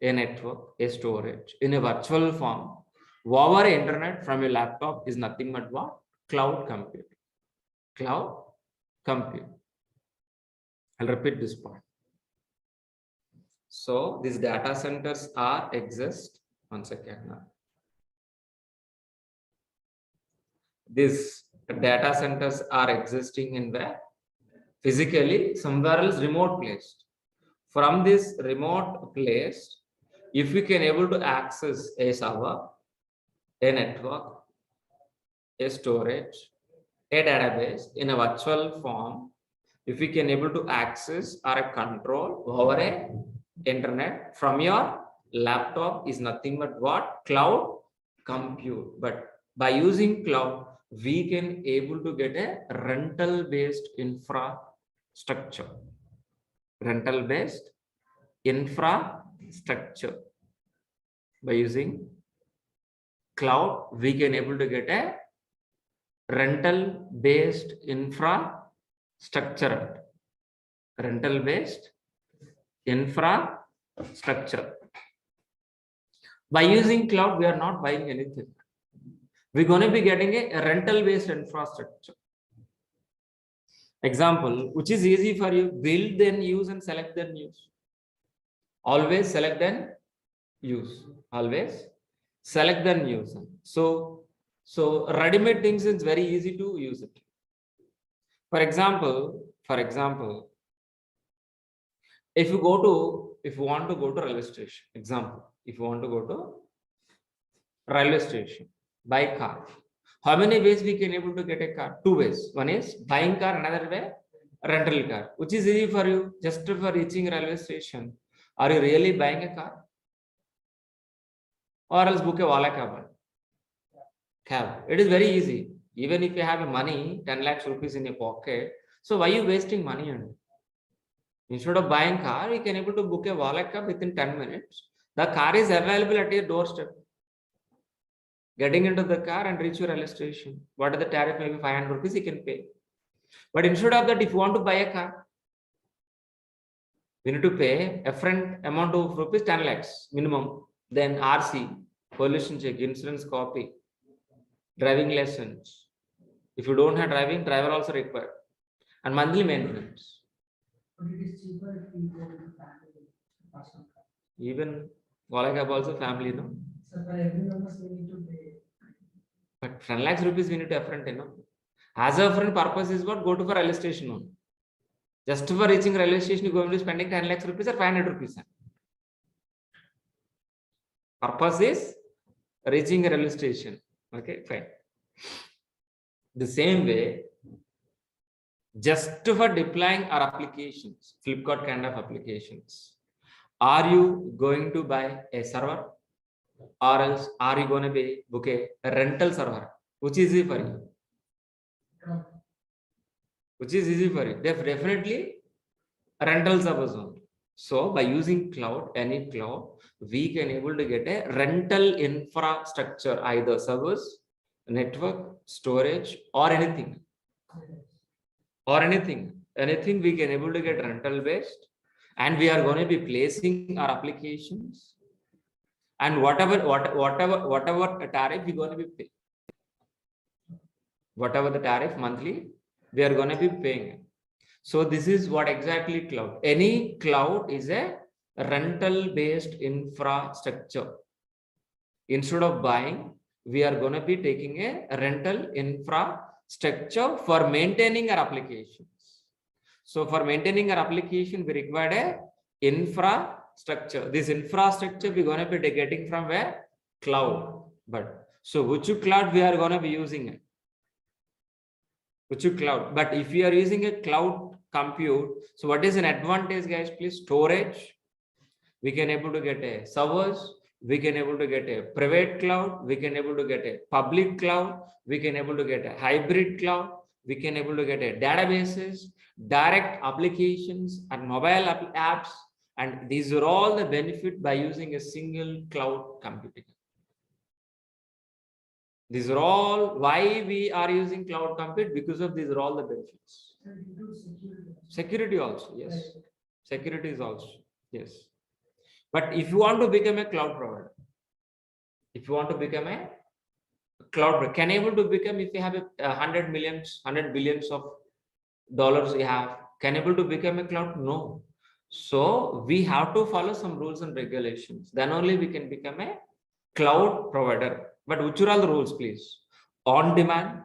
a network, a storage in a virtual form over internet from your laptop is nothing but what? Cloud compute. Cloud compute. I'll repeat this point. So these data centers are exist. One second now. These data centers are existing in where? Physically somewhere else remote placed. From this remote place, if you can able to access a server, a network, a storage, a database in a virtual form, if you can able to access or control over a internet from your laptop is nothing but what? Cloud compute. But by using cloud, we can able to get a rental based infrastructure. Rental based infrastructure. By using cloud, we can able to get a rental based infrastructure. Rental based infrastructure. By using cloud, we are not buying anything. We're going to be getting a rental based infrastructure. Example, which is easy for you: build, then use, and select, then use. Always select, then use. Always select, then use. So ready-made things is very easy to use it. For example, if you want to go to railway station, example, if you want to go to railway station, buy car. How many ways we can able to get a car? 2 ways. One is buying car, another way rental car. Which is easy for you? Just for reaching railway station, are you really buying a car? Or else book a wala cab. It is very easy. Even if you have money, 10 lakhs rupees in your pocket, so why are you wasting money on it? Instead of buying car, you can able to book a wala cab within 10 minutes. The car is available at your doorstep. Getting into the car and reach your railway station. What are the tariff? Maybe 500 rupees you can pay. But instead of that, if you want to buy a car, we need to pay a front amount of rupees 10 lakhs minimum. Then RC, pollution check, insurance copy, driving license. If you don't have driving, driver also required. And monthly maintenance. But it is cheaper if we go with the family. Personal car. Even Wala cab also family, no? So for every members we need to pay. But 10 lakhs rupees we need to upfront, you know. As a friend purpose is what? Go to for railway station only. Just for reaching railway station, you going to be spending 10 lakhs rupees or 500 rupees. Purpose is reaching a railway station. Okay, fine. The same way, just for deploying our applications, Flipkart kind of applications, are you going to buy a server? Or else are you going to be book a rental server? Which is easy for you? Which is easy for you? Definitely rental servers only. So by using cloud, any cloud, we can able to get a rental infrastructure, either servers, network, storage, or anything. Anything we can able to get rental based, and we are going to be placing our applications. And whatever tariff we're going to be paying, whatever the tariff monthly, we are going to be paying. So this is what exactly cloud. Any cloud is a rental based infrastructure. Instead of buying, we are going to be taking a rental infrastructure for maintaining our applications. So for maintaining our application, we require a infrastructure. This infrastructure we're going to be getting from where? Cloud. But so which cloud we are going to be using it? Which cloud? But if you are using a cloud compute, so what is an advantage, guys? Please, storage. We can able to get a servers. We can able to get a private cloud. We can able to get a public cloud. We can able to get a hybrid cloud. We can able to get a databases, direct applications, and mobile apps. And these are all the benefit by using a single cloud computing. These are all why we are using cloud compute, because of these are all the benefits. Security also, yes. Security is also, yes. But if you want to become a cloud provider, if you want to become a cloud, can able to become, if you have a 100 billions of dollars you have, can able to become a cloud? No. So we have to follow some rules and regulations. Then only we can become a cloud provider. But which are all the rules, please? On demand,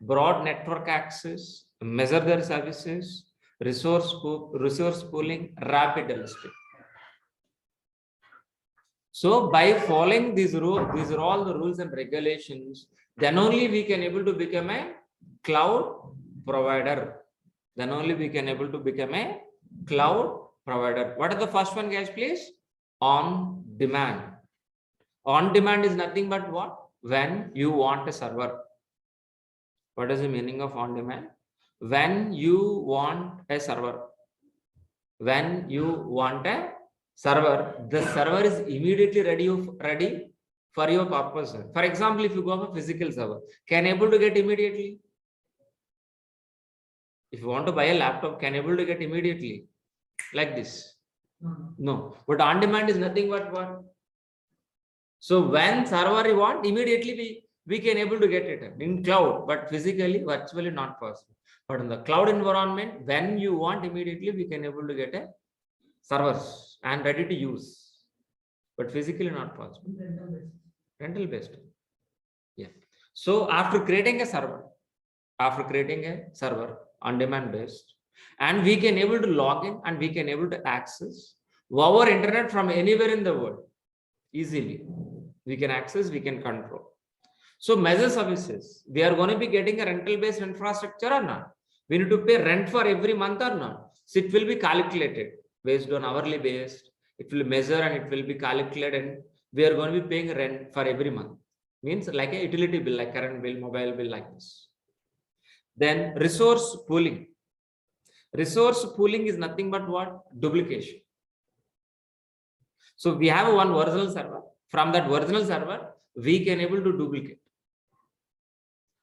broad network access, measure their services, resource pooling, rapid delivery. So by following these rules, these are all the rules and regulations, then only we can able to become a cloud provider. Then only we can able to become a cloud provider. What are the first one, guys, please? On demand. On demand is nothing but what? when you want a server. What is the meaning of on demand? When you want a server. When you want a server, the server is immediately ready for your purpose. For example, if you go for physical server, can able to get immediately? If you want to buy a laptop, can able to get immediately like this? No. But on demand is nothing but what? So when server you want, immediately we can able to get it in cloud, but physically, virtually not possible. But in the cloud environment, when you want, immediately we can able to get a servers and ready to use, but physically not possible. Rental based. Yeah. So after creating a server on demand based, and we can able to log in and we can able to access our internet from anywhere in the world easily. We can access, we can control. So measure services, we are going to be getting a rental based infrastructure or not? We need to pay rent for every month or not? So it will be calculated based on hourly based. It will measure and it will be calculated, and we are going to be paying rent for every month. Means like a utility bill, like current bill, mobile bill, like this. Then resource pooling. Resource pooling is nothing but what? Duplication. So we have one original server. From that original server, we can able to duplicate.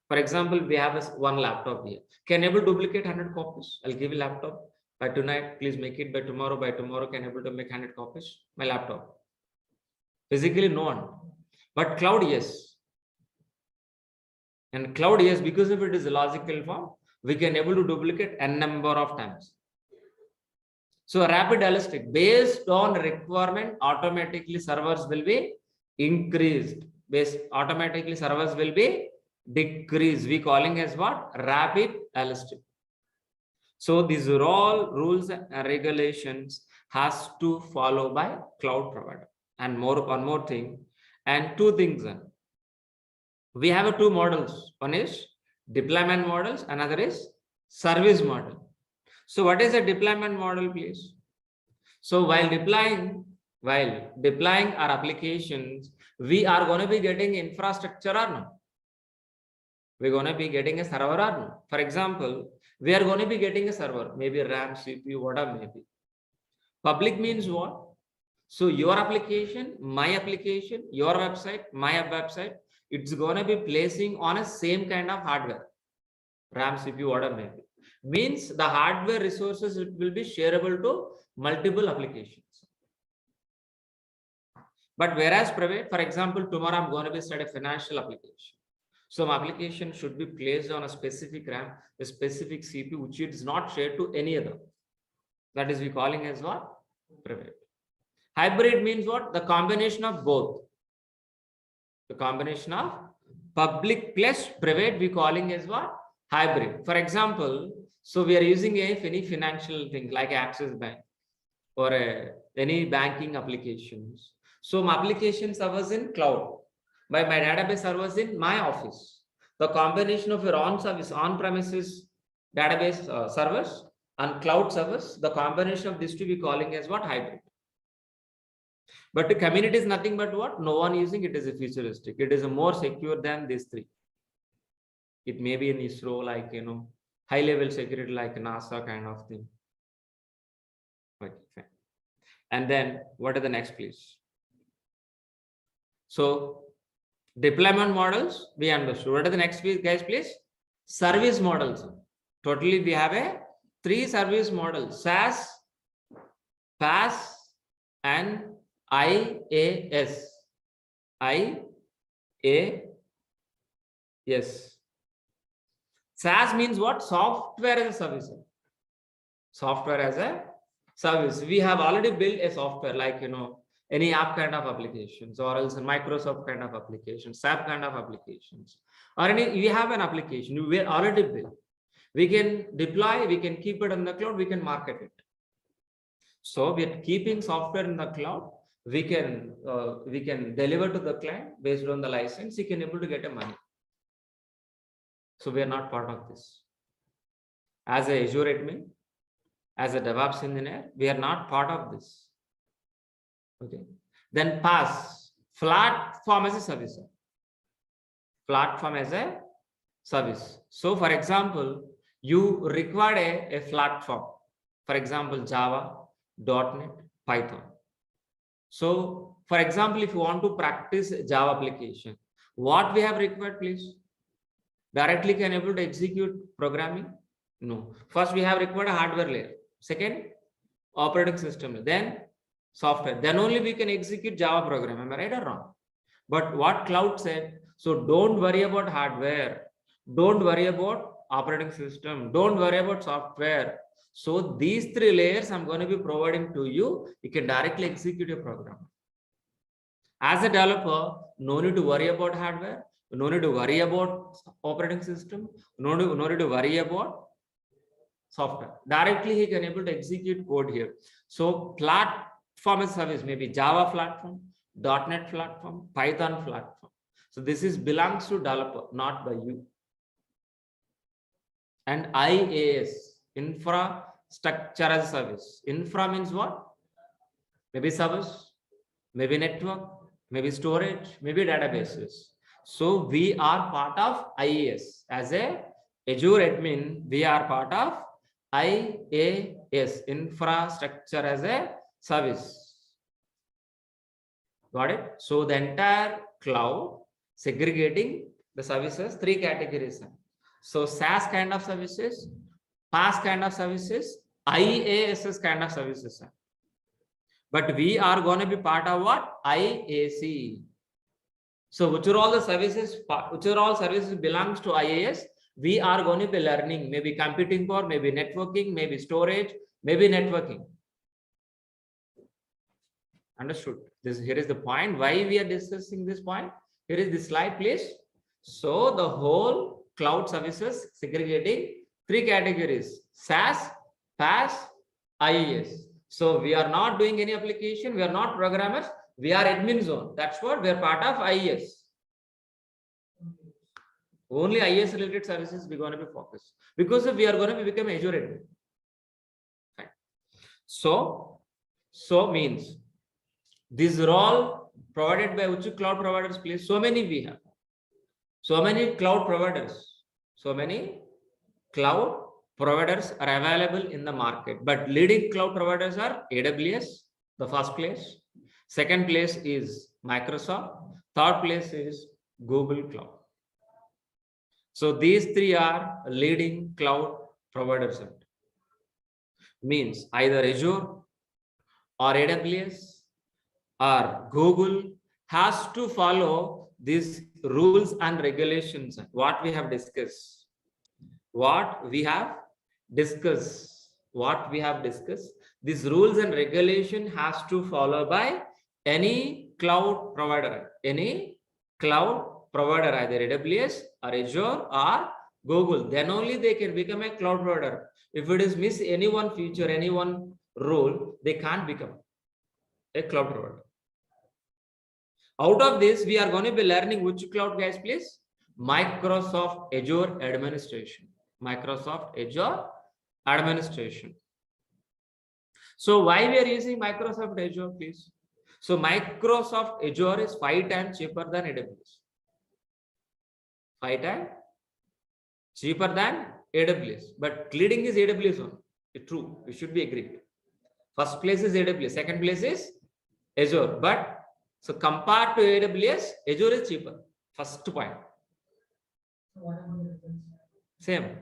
For example, we have one laptop here. Can able to duplicate 100 copies. I'll give you laptop. By tonight, please make it by tomorrow. By tomorrow, can able to make 100 copies. My laptop. Physically, no one. But cloud, yes. And cloud, yes, because if it is a logical form, we can able to duplicate n number of times. So rapid elastic, based on requirement, automatically servers will be increased. Automatically servers will be decreased. We calling as what? Rapid elastic. So these are all rules and regulations has to follow by cloud provider. And one more thing, and two things. We have two models. One is deployment models, another is service model. So what is a deployment model, please? So while deploying our applications, we are going to be getting infrastructure or not? We're going to be getting a server or not? For example, we are going to be getting a server, maybe RAM, CPU, whatever maybe. Public means what? So your application, my application, your website, my website, it's going to be placing on a same kind of hardware, RAM, CPU, whatever maybe. Means the hardware resources it will be shareable to multiple applications. But whereas private, for example, tomorrow I'm going to be start a financial application. So my application should be placed on a specific RAM, a specific CPU, which is not shared to any other. That is we calling as what? Private. Hybrid means what? The combination of both. The combination of public plus private we calling as what? Hybrid. For example, so we are using any financial thing like Access Bank or any banking applications. So my application servers in cloud. My database servers in my office. The combination of your on-premises database servers and cloud servers, the combination of these two we calling as what? Hybrid. But the community is nothing but what? No one using it is a futuristic. It is a more secure than these three. It may be an ISRO, like, high level security like NASA kind of thing. Okay, fine. And then what are the next, please? So deployment models, we understood. What are the next, guys, please? Service models. Totally, we have three service models: SaaS, PaaS, and IaaS. IaaS. SaaS means what? Software as a service. Software as a service. We have already built a software like, any app kind of applications, or else a Microsoft kind of applications, SAP kind of applications, or we have an application we already built. We can deploy, we can keep it in the cloud, we can market it. So we are keeping software in the cloud. We can deliver to the client based on the license. He can able to get a money. So we are not part of this. As a Azure admin, as a DevOps engineer, we are not part of this. Okay. Then PaaS, platform as a service. platform as a service. So for example, you require a platform, for example, Java, .NET, Python. So for example, if you want to practice Java application, what we have required, please? Directly can able to execute programming? No. First we have required a hardware layer. Second, operating system. Then software. Then only we can execute Java program. Am I right or wrong? But what cloud said, so don't worry about hardware. Don't worry about operating system. Don't worry about software. So these three layers I'm going to be providing to you. You can directly execute your program. As a developer, no need to worry about hardware. No need to worry about operating system. No need to worry about software. Directly he can able to execute code here. So platform as service, maybe Java platform, .NET platform, Python platform. So this is belongs to developer, not by you. And IaaS, infrastructure as a service. Infra means what? Maybe service, maybe network, maybe storage, maybe databases. So we are part of IaaS. As a Azure admin, we are part of IaaS, infrastructure as a service. Got it? So the entire cloud segregating the services, three categories. So SaaS kind of services, PaaS kind of services, IaaS kind of services. But we are going to be part of what? IaaC. So which are all the services, which are all services belongs to IaaS, we are going to be learning, maybe computing power, maybe networking, maybe storage, maybe networking. Understood? Here is the point. Why we are discussing this point? Here is the slide, please. So the whole cloud services segregating three categories: SaaS, PaaS, IaaS. So we are not doing any application. We are not programmers. We are admin zone. That's what we are part of IaaS. Only IaaS related services we're going to be focused, because we are going to become Azure admin. Fine. So means these are all provided by which cloud providers, please? So many we have. So many cloud providers. So many cloud providers are available in the market. But leading cloud providers are AWS, the first place. Second place is Microsoft. Third place is Google Cloud. So these three are leading cloud providers. Means either Azure or AWS or Google has to follow these rules and regulations. What we have discussed. These rules and regulation has to follow by any cloud provider, either AWS or Azure or Google. Then only they can become a cloud provider. If it is miss any one feature, any one rule, they can't become a cloud provider. Out of this, we are going to be learning which cloud, guys, please? Microsoft Azure Administration. Microsoft Azure Administration. So why we are using Microsoft Azure, please? So Microsoft Azure is 5 times cheaper than AWS. 5 times cheaper than AWS. But leading is AWS one. It's true. We should be agreed. First place is AWS. Second place is Azure. But so compared to AWS, Azure is cheaper. First point. Same.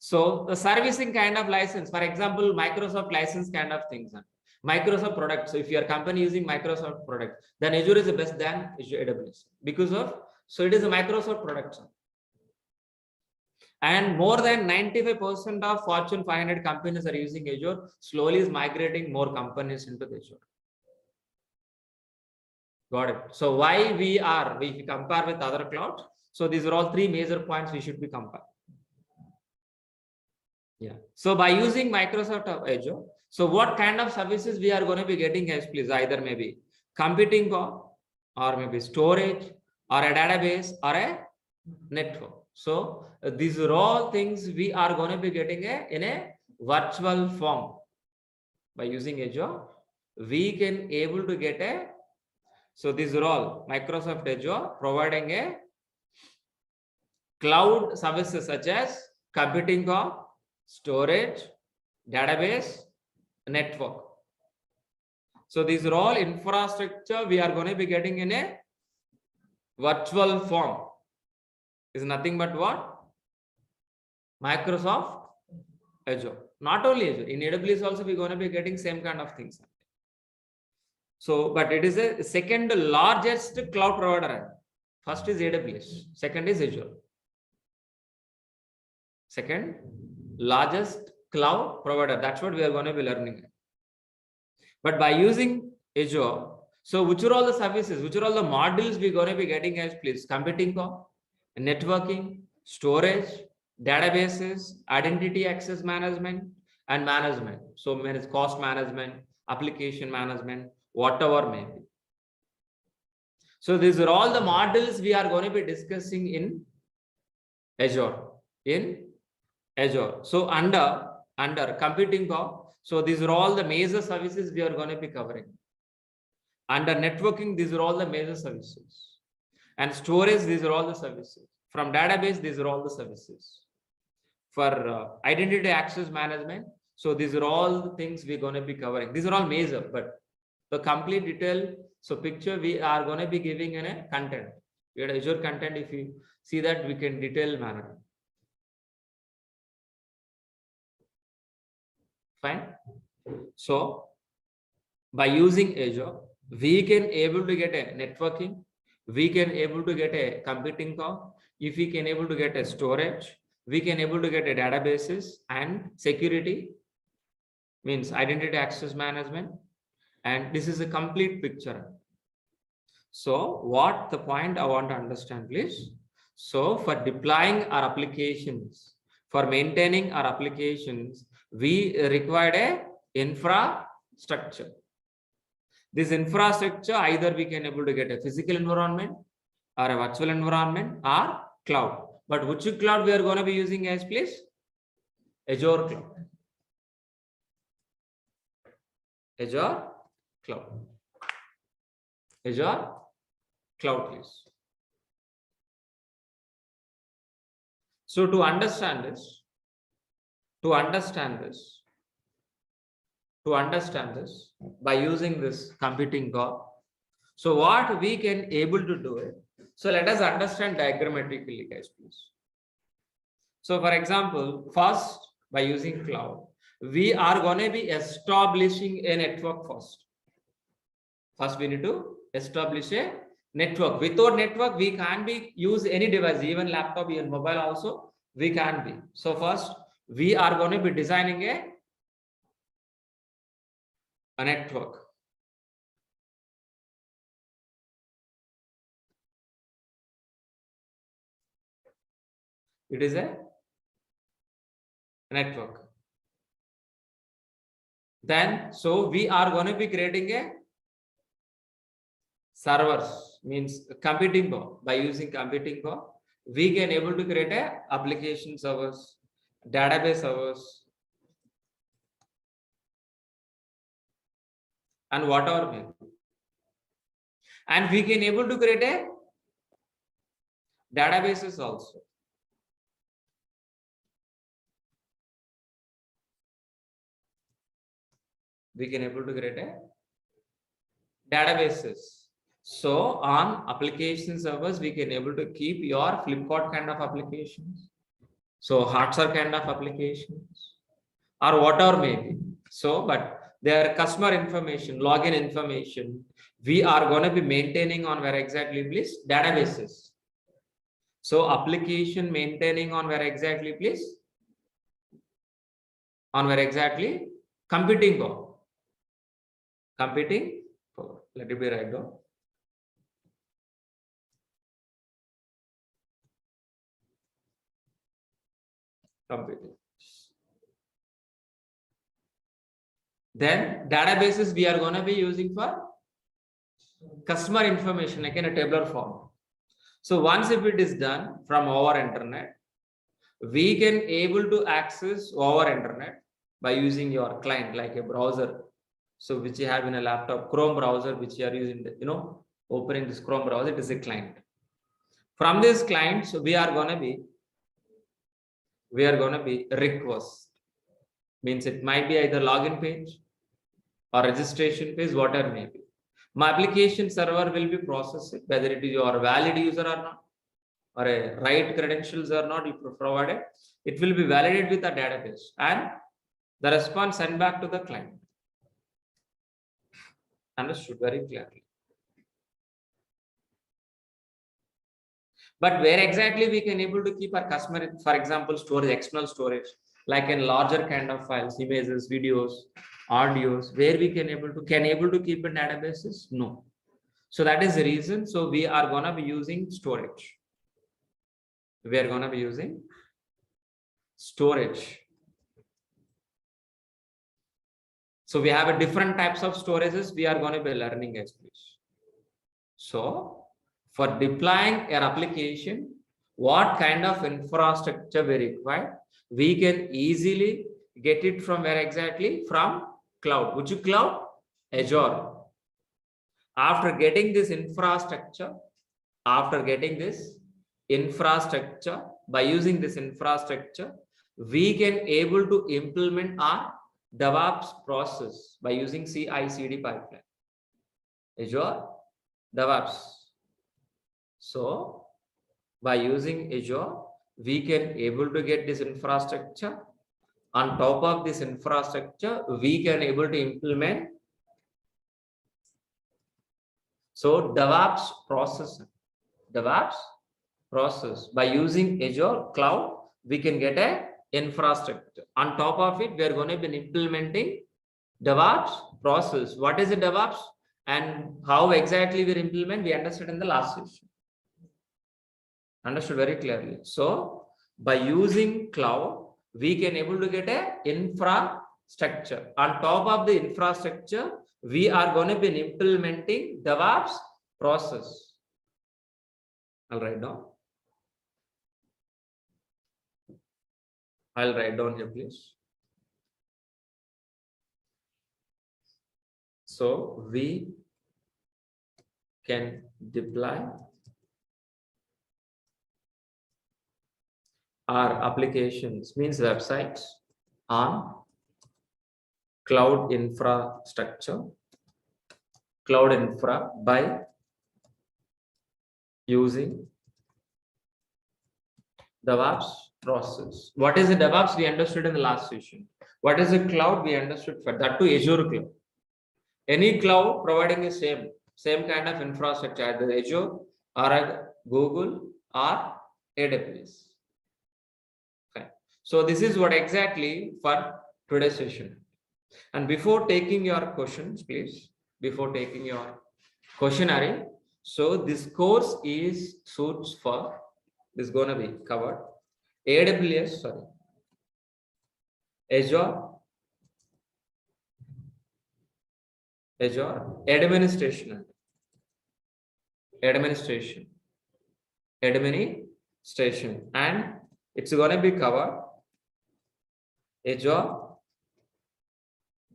So the servicing kind of license, for example, Microsoft license kind of things. Microsoft products. So if your company using Microsoft product, then Azure is the best than AWS because of, so it is a Microsoft product. And more than 95% of Fortune 500 companies are using Azure. Slowly is migrating more companies into the Azure. Got it. So why we compare with other clouds? So these are all three major points we should be compared. Yeah. So by using Microsoft Azure, so what kind of services we are going to be getting, guys, please? Either maybe computing power, or maybe storage, or a database, or a network. So these are all things we are going to be getting in a virtual form. By using Azure, we can able to get a So these are all Microsoft Azure providing a cloud services such as computing core, storage, database, network. So these are all infrastructure we are going to be getting in a virtual form. Is nothing but what? Microsoft Azure. Not only Azure, in AWS also we're going to be getting same kind of things. So, but it is a second largest cloud provider. First is AWS, second is Azure. Second largest cloud provider. That's what we are going to be learning. But by using Azure, so which are all the services, which are all the modules we're going to be getting as please? Computing core, networking, storage, databases, identity access management, and management. So manage cost management, application management, whatever may be. So these are all the modules we are going to be discussing in Azure. In Azure. So under computing core, so these are all the major services we are going to be covering. Under networking, these are all the major services. And storage, these are all the services. From database, these are all the services. For identity access management, so these are all the things we're going to be covering. These are all major, but the complete detail, so picture we are going to be giving in a content. We had Azure content, if you see that, we can detail manner. Fine. So by using Azure, we can able to get a networking, we can able to get a computing core, if we can able to get a storage, we can able to get a databases and security, means identity access management, and this is a complete picture. So what the point I want to understand, please. So for deploying our applications, for maintaining our applications, we required a infrastructure. This infrastructure, either we can able to get a physical environment or a virtual environment or cloud. But which cloud we are going to be using as please? Azure cloud. Azure cloud. Azure cloud, please. So to understand this, by using this computing core, so what we can able to do it. So let us understand diagrammatically, guys, please. So for example, first by using cloud, we are going to be establishing a network first. First, we need to establish a network. Without network, we can't be use any device, even laptop, even mobile also, we can be. So first, we are going to be designing a network. It is a network. Then, so we are going to be creating a servers, means computing core. By using computing core, we can able to create a application servers, database servers, and whatever may be. And we can able to create a databases also. We can able to create a databases. So on application servers, we can able to keep your Flipkart kind of applications. So Hotstar kind of applications or whatever may be. So, but their customer information, login information, we are going to be maintaining on where exactly, please? Databases. So application maintaining on where exactly, please? On where exactly? Computing core. Computing core. Let it be right down. Computing. Then databases we are going to be using for customer information, like in a tabular form. So once if it is done from our internet, we can able to access our internet by using your client like a browser. So which you have in a laptop, Chrome browser, which you are using, Opening this Chrome browser, it is a client. From these clients, we are gonna be request. Means it might be either login page or registration page, whatever may be. My application server will be processing whether it is your valid user or not, or a right credentials or not you provided. It will be validated with the database and the response sent back to the client. Understood very clearly. But where exactly we can able to keep our customer, for example, storage, external storage, like in larger kind of files, images, videos, audios, where we can able to keep in databases? No. So that is the reason. So we are gonna be using storage. We are gonna be using storage. So we have a different types of storages we are going to be learning as please. So for deploying an application, what kind of infrastructure we require, we can easily get it from where exactly? From cloud. Which cloud? Azure. After getting this infrastructure, by using this infrastructure, we can able to implement our DevOps process by using CI/CD pipeline. Azure DevOps. So by using Azure, we can able to get this infrastructure. On top of this infrastructure, we can able to implement. So DevOps process by using Azure cloud, we can get a infrastructure. On top of it, we are going to be implementing DevOps process. What is a DevOps and how exactly we implement? We understood in the last session. Understood very clearly. So by using cloud, we can able to get a infrastructure. On top of the infrastructure, we are going to be implementing DevOps process. I'll write down. I'll write down here, please. So we can deploy our applications, means websites, on cloud infrastructure, cloud infra by using DevOps process. What is the DevOps? We understood in the last session. What is the cloud? We understood for that to Azure cloud. Any cloud providing the same kind of infrastructure, either Azure or Google or AWS. Okay. So this is what exactly for today's session. And before taking your questions, please, before taking your questionnaire, so this course is suits for, this is going to be covered AWS, sorry, Azure administration, and it's going to be covered Azure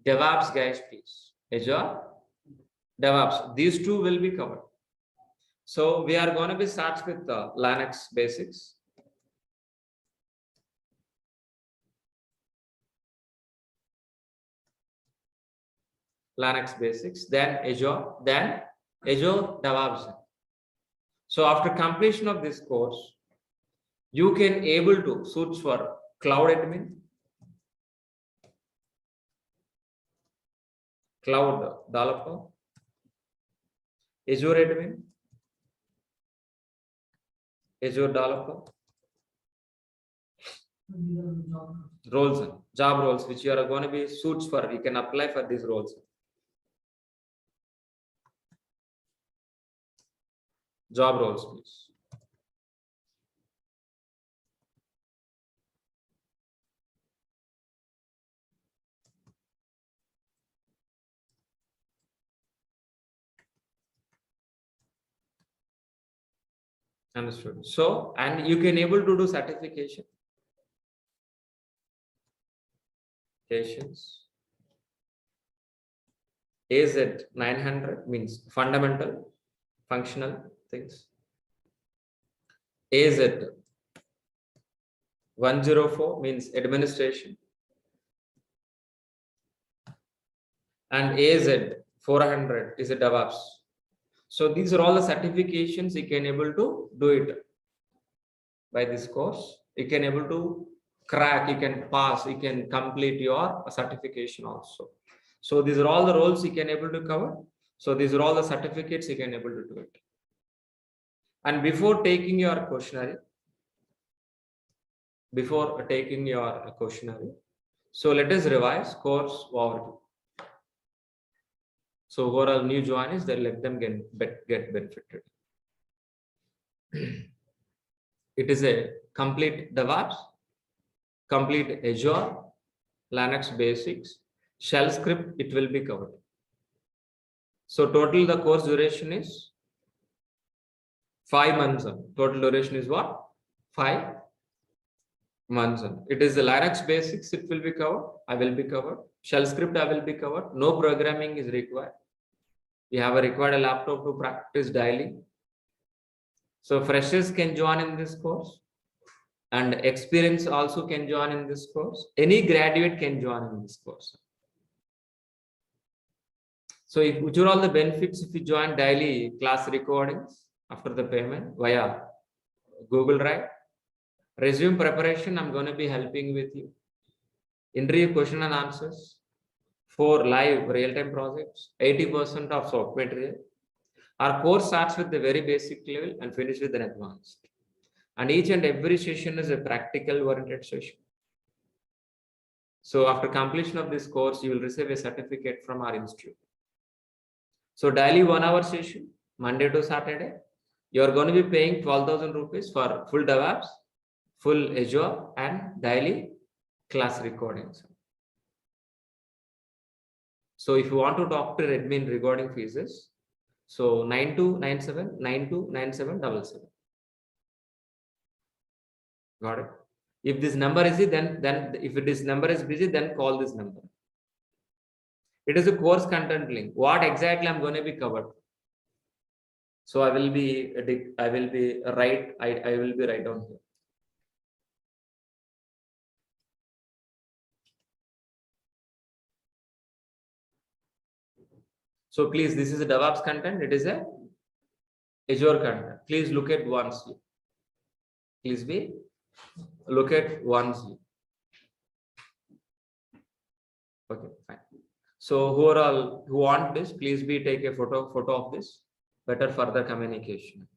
DevOps, guys, please. Azure DevOps, these two will be covered. So we are going to be start with the Linux basics. Then Azure DevOps. So after completion of this course, you can able to search for cloud admin, cloud developer, Azure admin, Azure developer, roles, job roles, which you are going to be suits for. You can apply for these roles. Job roles, please. Understood. So, and you can able to do certification. AZ 900 means fundamental functional things. AZ 104 means administration, and AZ 400 is a DevOps. So these are all the certifications you can able to do it by this course. You can able to crack, you can pass, you can complete your certification also. So these are all the roles you can able to cover. So these are all the certificates you can able to do it. And before taking your questionnaire, so let us revise course overview. So who are new joiners, then let them get benefited. It is a complete DevOps, complete Azure, Linux basics, shell script, it will be covered. So total the course duration is 5 months. Total duration is what? 5 months. It is the Linux basics, it will be covered. I will be covered. Shell script, I will be covered. No programming is required. You have a required laptop to practice daily. So freshers can join in this course, and experience also can join in this course. Any graduate can join in this course. So which are all the benefits if you join daily class recordings after the payment via Google Drive? Resume preparation, I'm going to be helping with you. Interview question and answers, 4 live real-time projects, 80% of software material. Our course starts with the very basic level and finish with an advanced. And each and every session is a practical oriented session. So after completion of this course, you will receive a certificate from our institute. So daily 1 hour session, Monday to Saturday, you are going to be paying 12,000 rupees for full DevOps, full Azure, and daily class recordings. So if you want to talk to admin regarding fees, so 9297 929777. Got it? If this number is busy, then if this number is busy, then call this number. It is a course content link. What exactly I'm going to be covered? So I will be right on here. So please, this is a DevOps content. It is a Azure content. Please look at once. Please look at once. Okay, fine. So who want this, please take a photo of this. Better further communication.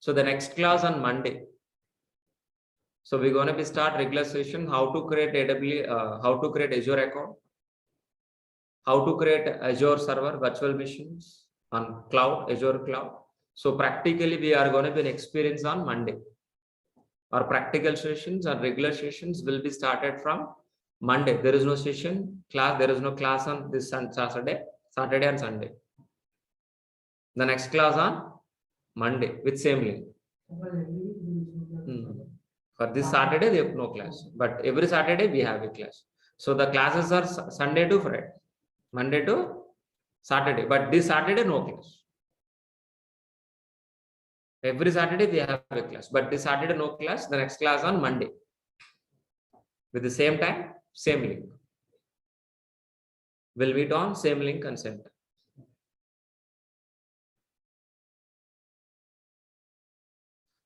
So the next class on Monday. So we're going to be start regular session, how to create how to create Azure account, how to create Azure server virtual machines on cloud, Azure cloud. So practically we are going to be an experience on Monday. Our practical sessions and regular sessions will be started from Monday. There is no session class. There is no class on this Saturday and Sunday. The next class on Monday with same link. For this Saturday, they have no class, but every Saturday we have a class. So the classes are Sunday to Friday, Monday to Saturday, but this Saturday no class. Every Saturday we have a class, but this Saturday no class. The next class on Monday with the same time, same link. We'll meet on same link and same time.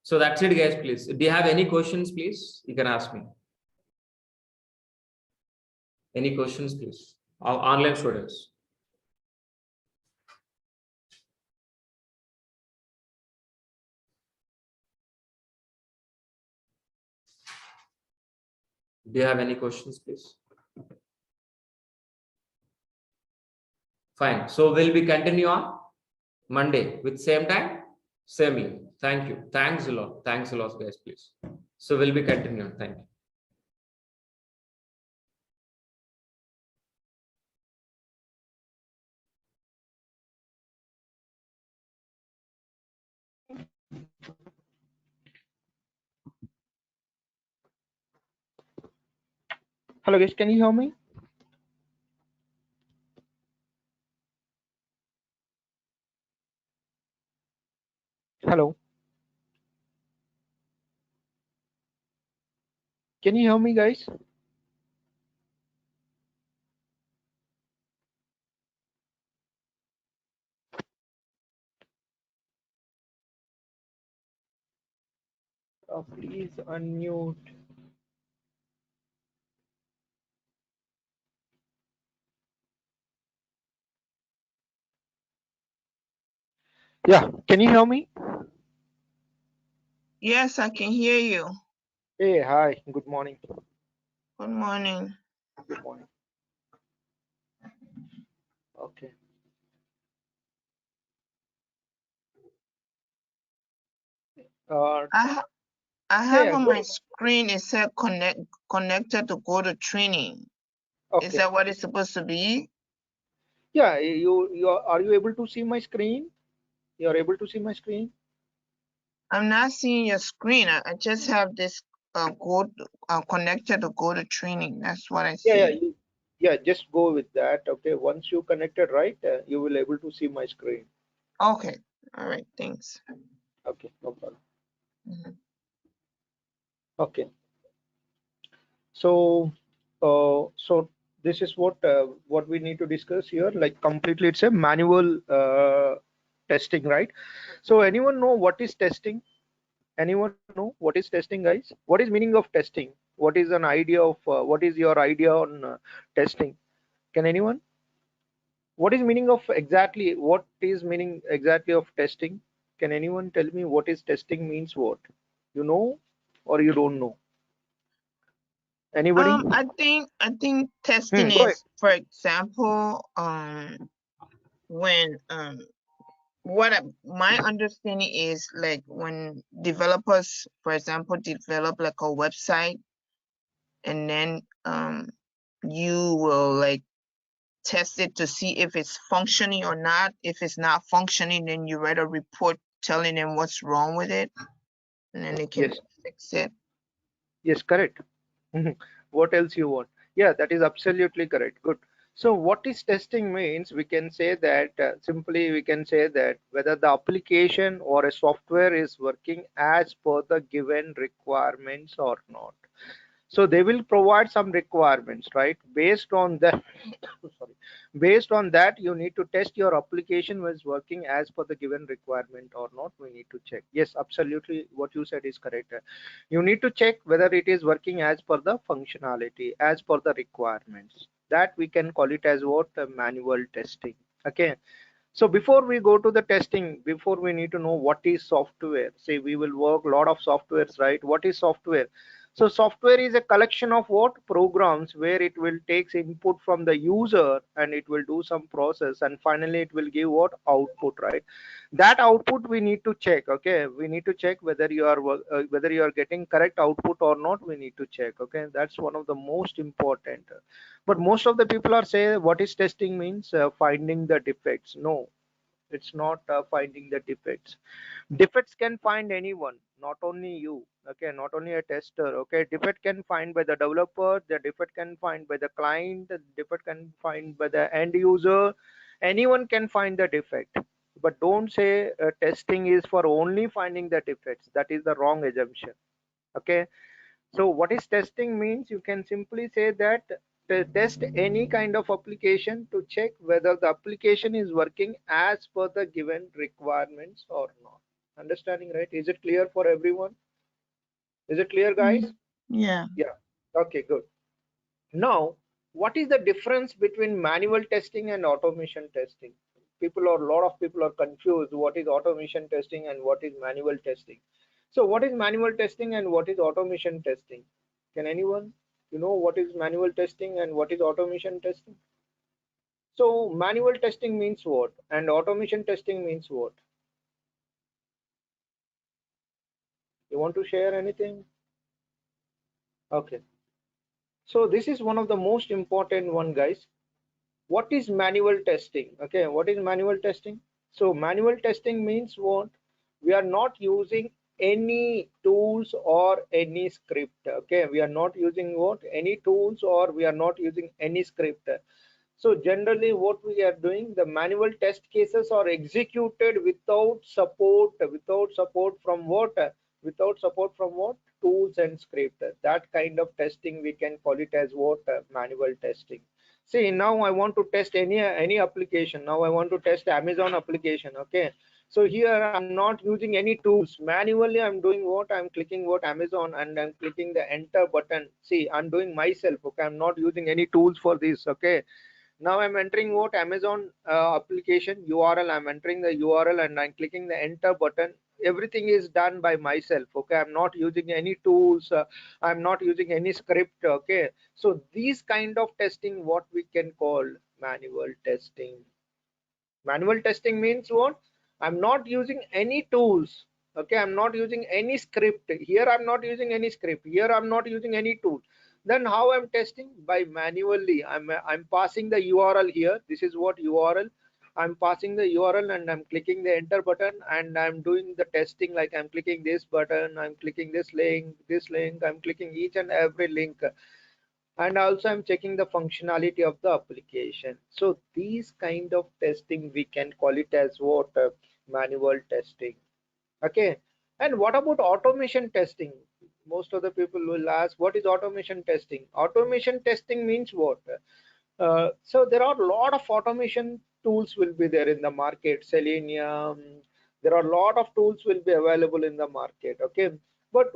So that's it, guys. Please, do you have any questions? Please, you can ask me. Any questions, please? Our online students. Do you have any questions, please? Fine. So we'll be continue on Monday with same time, same link. Thank you. Thanks a lot. Thanks a lot, guys, please. So we'll be continuing. Thank you. Hello guys, can you hear me? Hello. Can you hear me, guys? Please unmute. Yeah, can you hear me? Yes, I can hear you. Hey, hi. Good morning. Good morning. Good morning. Okay. Uh, I have yeah, on go my ahead. screen, it said connected to go to training. Is Okay. that what it's supposed to be? Yeah, are you able to see my screen? You are able to see my screen? I'm not seeing your screen. I just have this connected to go to training. That's what I Yeah, yeah, see. yeah. Just go with that. Okay. Once you connected, right, you will able to see my screen. Okay. All right. Thanks. Okay, no problem. Mhm. Okay. So, so this is what we need to discuss here. Like completely, it's a manual testing, right? So, anyone know what is testing? Anyone know what is testing, guys? What is meaning of testing? What is an idea of what is your idea on testing? Can anyone? What is meaning of exactly? What is meaning exactly of testing? Can anyone tell me what is testing means? What you know or you don't know? Anybody? I think testing Go ahead. is, for example, when my understanding is like when developers, for example, develop like a website, and then you will like test it to see if it's functioning or not. If it's not functioning, then you write a report telling them what's wrong with it, and then they can Yes. fix it. Yes. Correct. Mhm. What else you want? Yeah, that is absolutely correct. Good. So what is testing means we can say that simply we can say that whether the application or a software is working as per the given requirements or not. So they will provide some requirements, right? Based on that, sorry, based on that, you need to test your application was working as per the given requirement or not. We need to check. Yes, absolutely. What you said is correct. You need to check whether it is working as per the functionality, as per the requirements. That we can call it as what manual testing. Okay. So before we go to the testing, before we need to know what is software. Say we will work a lot of softwares, right? What is software? So software is a collection of what programs where it will takes input from the user and it will do some process and finally it will give what output, right? That output we need to check. Okay, we need to check whether you are whether you are getting correct output or not. We need to check. Okay, that's one of the most important. But most of the people are say what is testing means finding the defects. No, it's not finding the defects. Defects can find anyone, not only you. Okay, not only a tester. Okay, defect can find by the developer, the defect can find by the client, the defect can find by the end user. Anyone can find the defect. But don't say testing is for only finding the defects. That is the wrong assumption. Okay, so what is testing means you can simply say that test any kind of application to check whether the application is working as per the given requirements or not. Understanding, right? Is it clear for everyone? Is it clear, guys? Yeah. Yeah. Okay, good. Now, what is the difference between manual testing and automation testing? People or a lot of people are confused. What is automation testing and what is manual testing? So, what is manual testing and what is automation testing? Can anyone, what is manual testing and what is automation testing? So, manual testing means what, and automation testing means what? You want to share anything? Okay. So, this is one of the most important one, guys. What is manual testing? Okay, what is manual testing? So manual testing means what? We are not using any tools or any script. Okay, we are not using what? Any tools or we are not using any script. So generally what we are doing, the manual test cases are executed without support from what? Without support from what? Tools and script. That kind of testing we can call it as what? Manual testing. See, now I want to test any application. Now I want to test Amazon application. Okay. So here I'm not using any tools. Manually I'm doing what? I'm clicking what? Amazon, and I'm clicking the enter button. See, I'm doing myself. Okay. I'm not using any tools for this. Okay. Now I'm entering what? Amazon application URL. I'm entering the URL and I'm clicking the enter button. Everything is done by myself. Okay. I'm not using any tools. I'm not using any script. Okay. So these kind of testing, what we can call manual testing. Manual testing means what? I'm not using any tools. Okay. I'm not using any script. Here I'm not using any script. Here I'm not using any tool. Then how I'm testing? By manually. I'm passing the URL here. This is what URL. I'm passing the URL and I'm clicking the enter button and I'm doing the testing, like I'm clicking this button, I'm clicking this link, I'm clicking each and every link, and also I'm checking the functionality of the application. So these kind of testing we can call it as what? Manual testing. Okay. And what about automation testing? Most of the people will ask, what is automation testing? Automation testing means what? So there are a lot of automation tools will be there in the market. Selenium, there are a lot of tools will be available in the market. Okay. But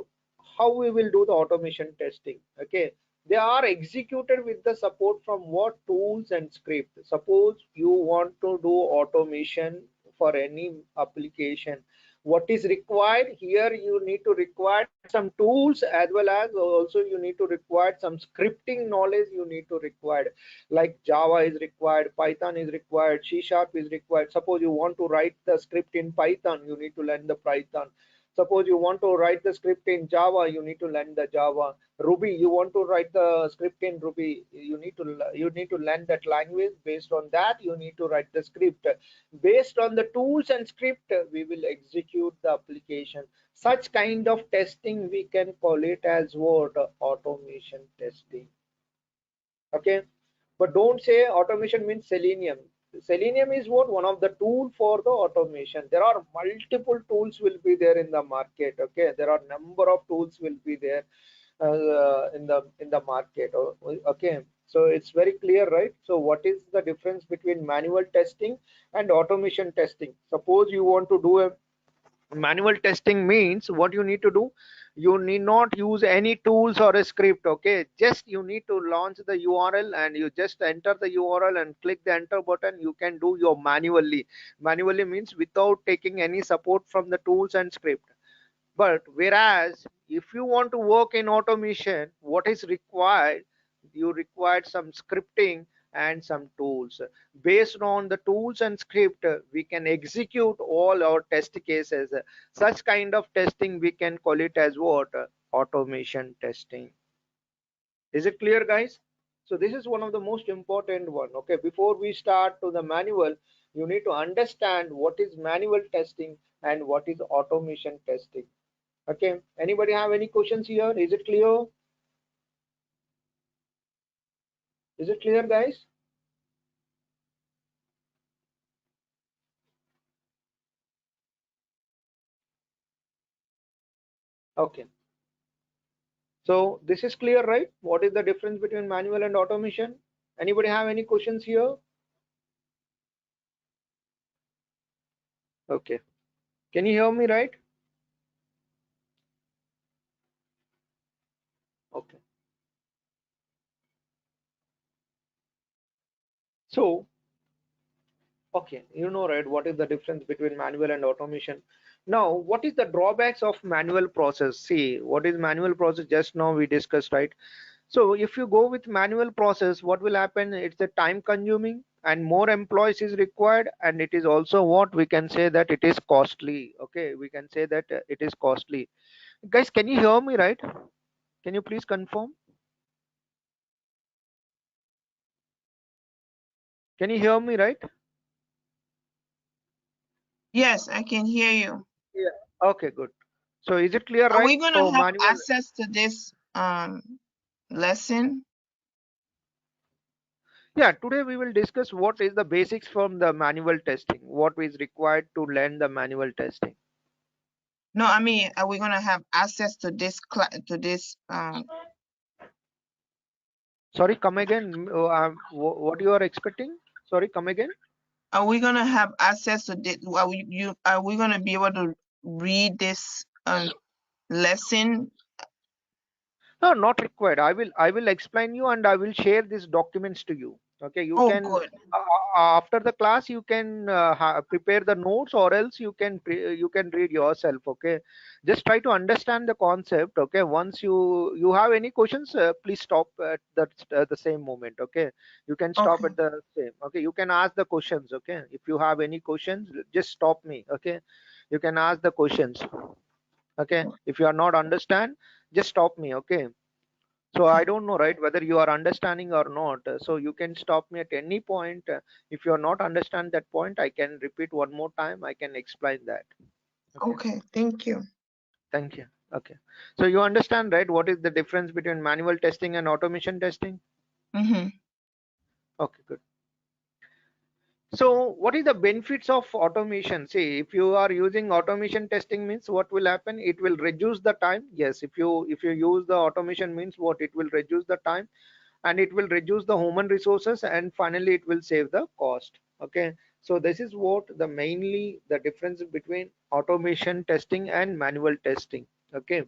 how we will do the automation testing? Okay. They are executed with the support from what? Tools and script. Suppose you want to do automation for any application, what is required here? You need to require some tools, as well as also you need to require some scripting knowledge. You need to require, like Java is required, Python is required, C# is required. Suppose you want to write the script in Python, you need to learn the Python. Suppose you want to write the script in Java, you need to learn the Java. Ruby, you want to write the script in Ruby, you need to learn that language. Based on that, you need to write the script. Based on the tools and script, we will execute the application. Such kind of testing we can call it as what? Automation testing. Okay. But don't say automation means Selenium. Selenium is what? One of the tool for the automation. There are multiple tools will be there in the market. Okay. There are number of tools will be there in the market. Okay. So it's very clear, right? So what is the difference between manual testing and automation testing? Suppose you want to do a manual testing, means what you need to do? You need not use any tools or a script. Okay. Just you need to launch the URL and you just enter the URL and click the enter button. You can do your manually means without taking any support from the tools and script. But whereas if you want to work in automation, what is required? You require some scripting and some tools. Based on the tools and script, we can execute all our test cases. Such kind of testing we can call it as what? Automation testing. Is it clear, guys? So this is one of the most important one. Okay, before we start to the manual, you need to understand what is manual testing and what is automation testing. Okay, anybody have any questions here? Is it clear? Is it clear, guys? Okay, so this is clear, right? What is the difference between manual and automation? Anybody have any questions here? Okay, can you hear me, right? Okay, so okay, you know, right, what is the difference between manual and automation? Now, what is the drawbacks of manual process? See, what is manual process? Just now we discussed, right? So if you go with manual process, what will happen? It's a time consuming and more employees is required, and it is also what we can say that it is costly. Okay, we can say that it is costly. Guys, can you hear me, right? Can you please confirm? Can you hear me, right? Yes, I can hear you. Yeah. Okay, good. So is it clear, Are right? we gonna So have manual. access to this lesson? Yeah, today we will discuss what is the basics from the manual testing, what is required to learn the manual testing. No, I mean, are we gonna have access to this Sorry, come again. What you are expecting? Sorry, come again. Are we gonna have access to this? Are we gonna be able to read this lesson? No, not required. I will explain you, and I will share these documents to you. Okay, you Oh, can good. after the class you can prepare the notes, or else you can read yourself. Okay, just try to understand the concept. Okay, once you have any questions, please stop at the same moment. Okay, you can stop Okay. at the same. Okay, you can ask the questions. Okay, if you have any questions, just stop me. Okay, you can ask the questions. Okay, if you are not understand, just stop me. Okay, so I don't know, right, whether you are understanding or not. So you can stop me at any point. If you are not understand that point, I can repeat one more time, I can explain that. Okay, Okay. Thank you. thank you. Okay, so you understand, right, what is the difference between manual testing and automation testing? Mm-hmm. Okay, good. So what is the benefits of automation? See, if you are using automation testing, means what will happen? It will reduce the time. Yes, if you use the automation, means what? It will reduce the time, and it will reduce the human resources, and finally it will save the cost. Okay, so this is what the mainly the difference between automation testing and manual testing. Okay,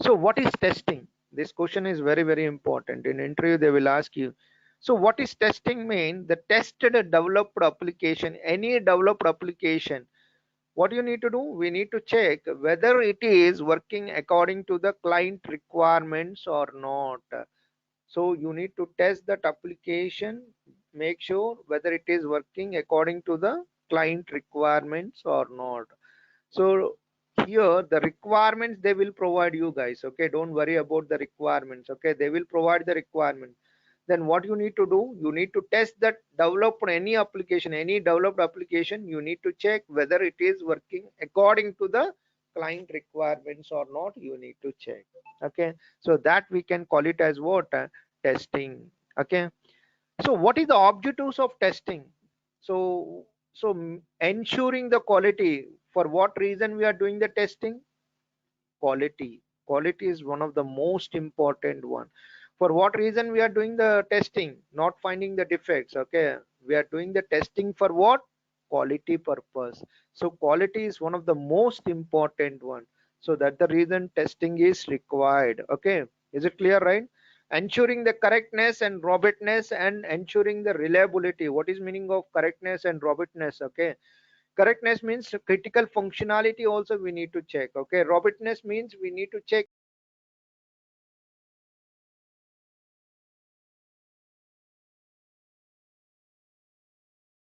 so what is testing? This question is very, very important. In interview, they will ask you. So what is testing mean? The tested developed application, any developed application. What you need to do? We need to check whether it is working according to the client requirements or not. So you need to test that application, make sure whether it is working according to the client requirements or not. So here the requirements they will provide you guys. Okay, don't worry about the requirements. Okay, they will provide the requirement. Then what you need to do, you need to test that developed any developed application, you need to check whether it is working according to the client requirements or not. You need to check. Okay, so that we can call it as what? Testing. Okay, so what is the objectives of testing? So ensuring the quality. For what reason we are doing the testing? Quality is one of the most important one. For what reason we are doing the testing? Not finding the defects. Okay, we are doing the testing for what? Quality purpose. So quality is one of the most important one. So that the reason testing is required. Okay, is it clear, right? Ensuring the correctness and robustness, and ensuring the reliability. What is meaning of correctness and robustness? Okay, correctness means critical functionality also we need to check. Okay, robustness means we need to check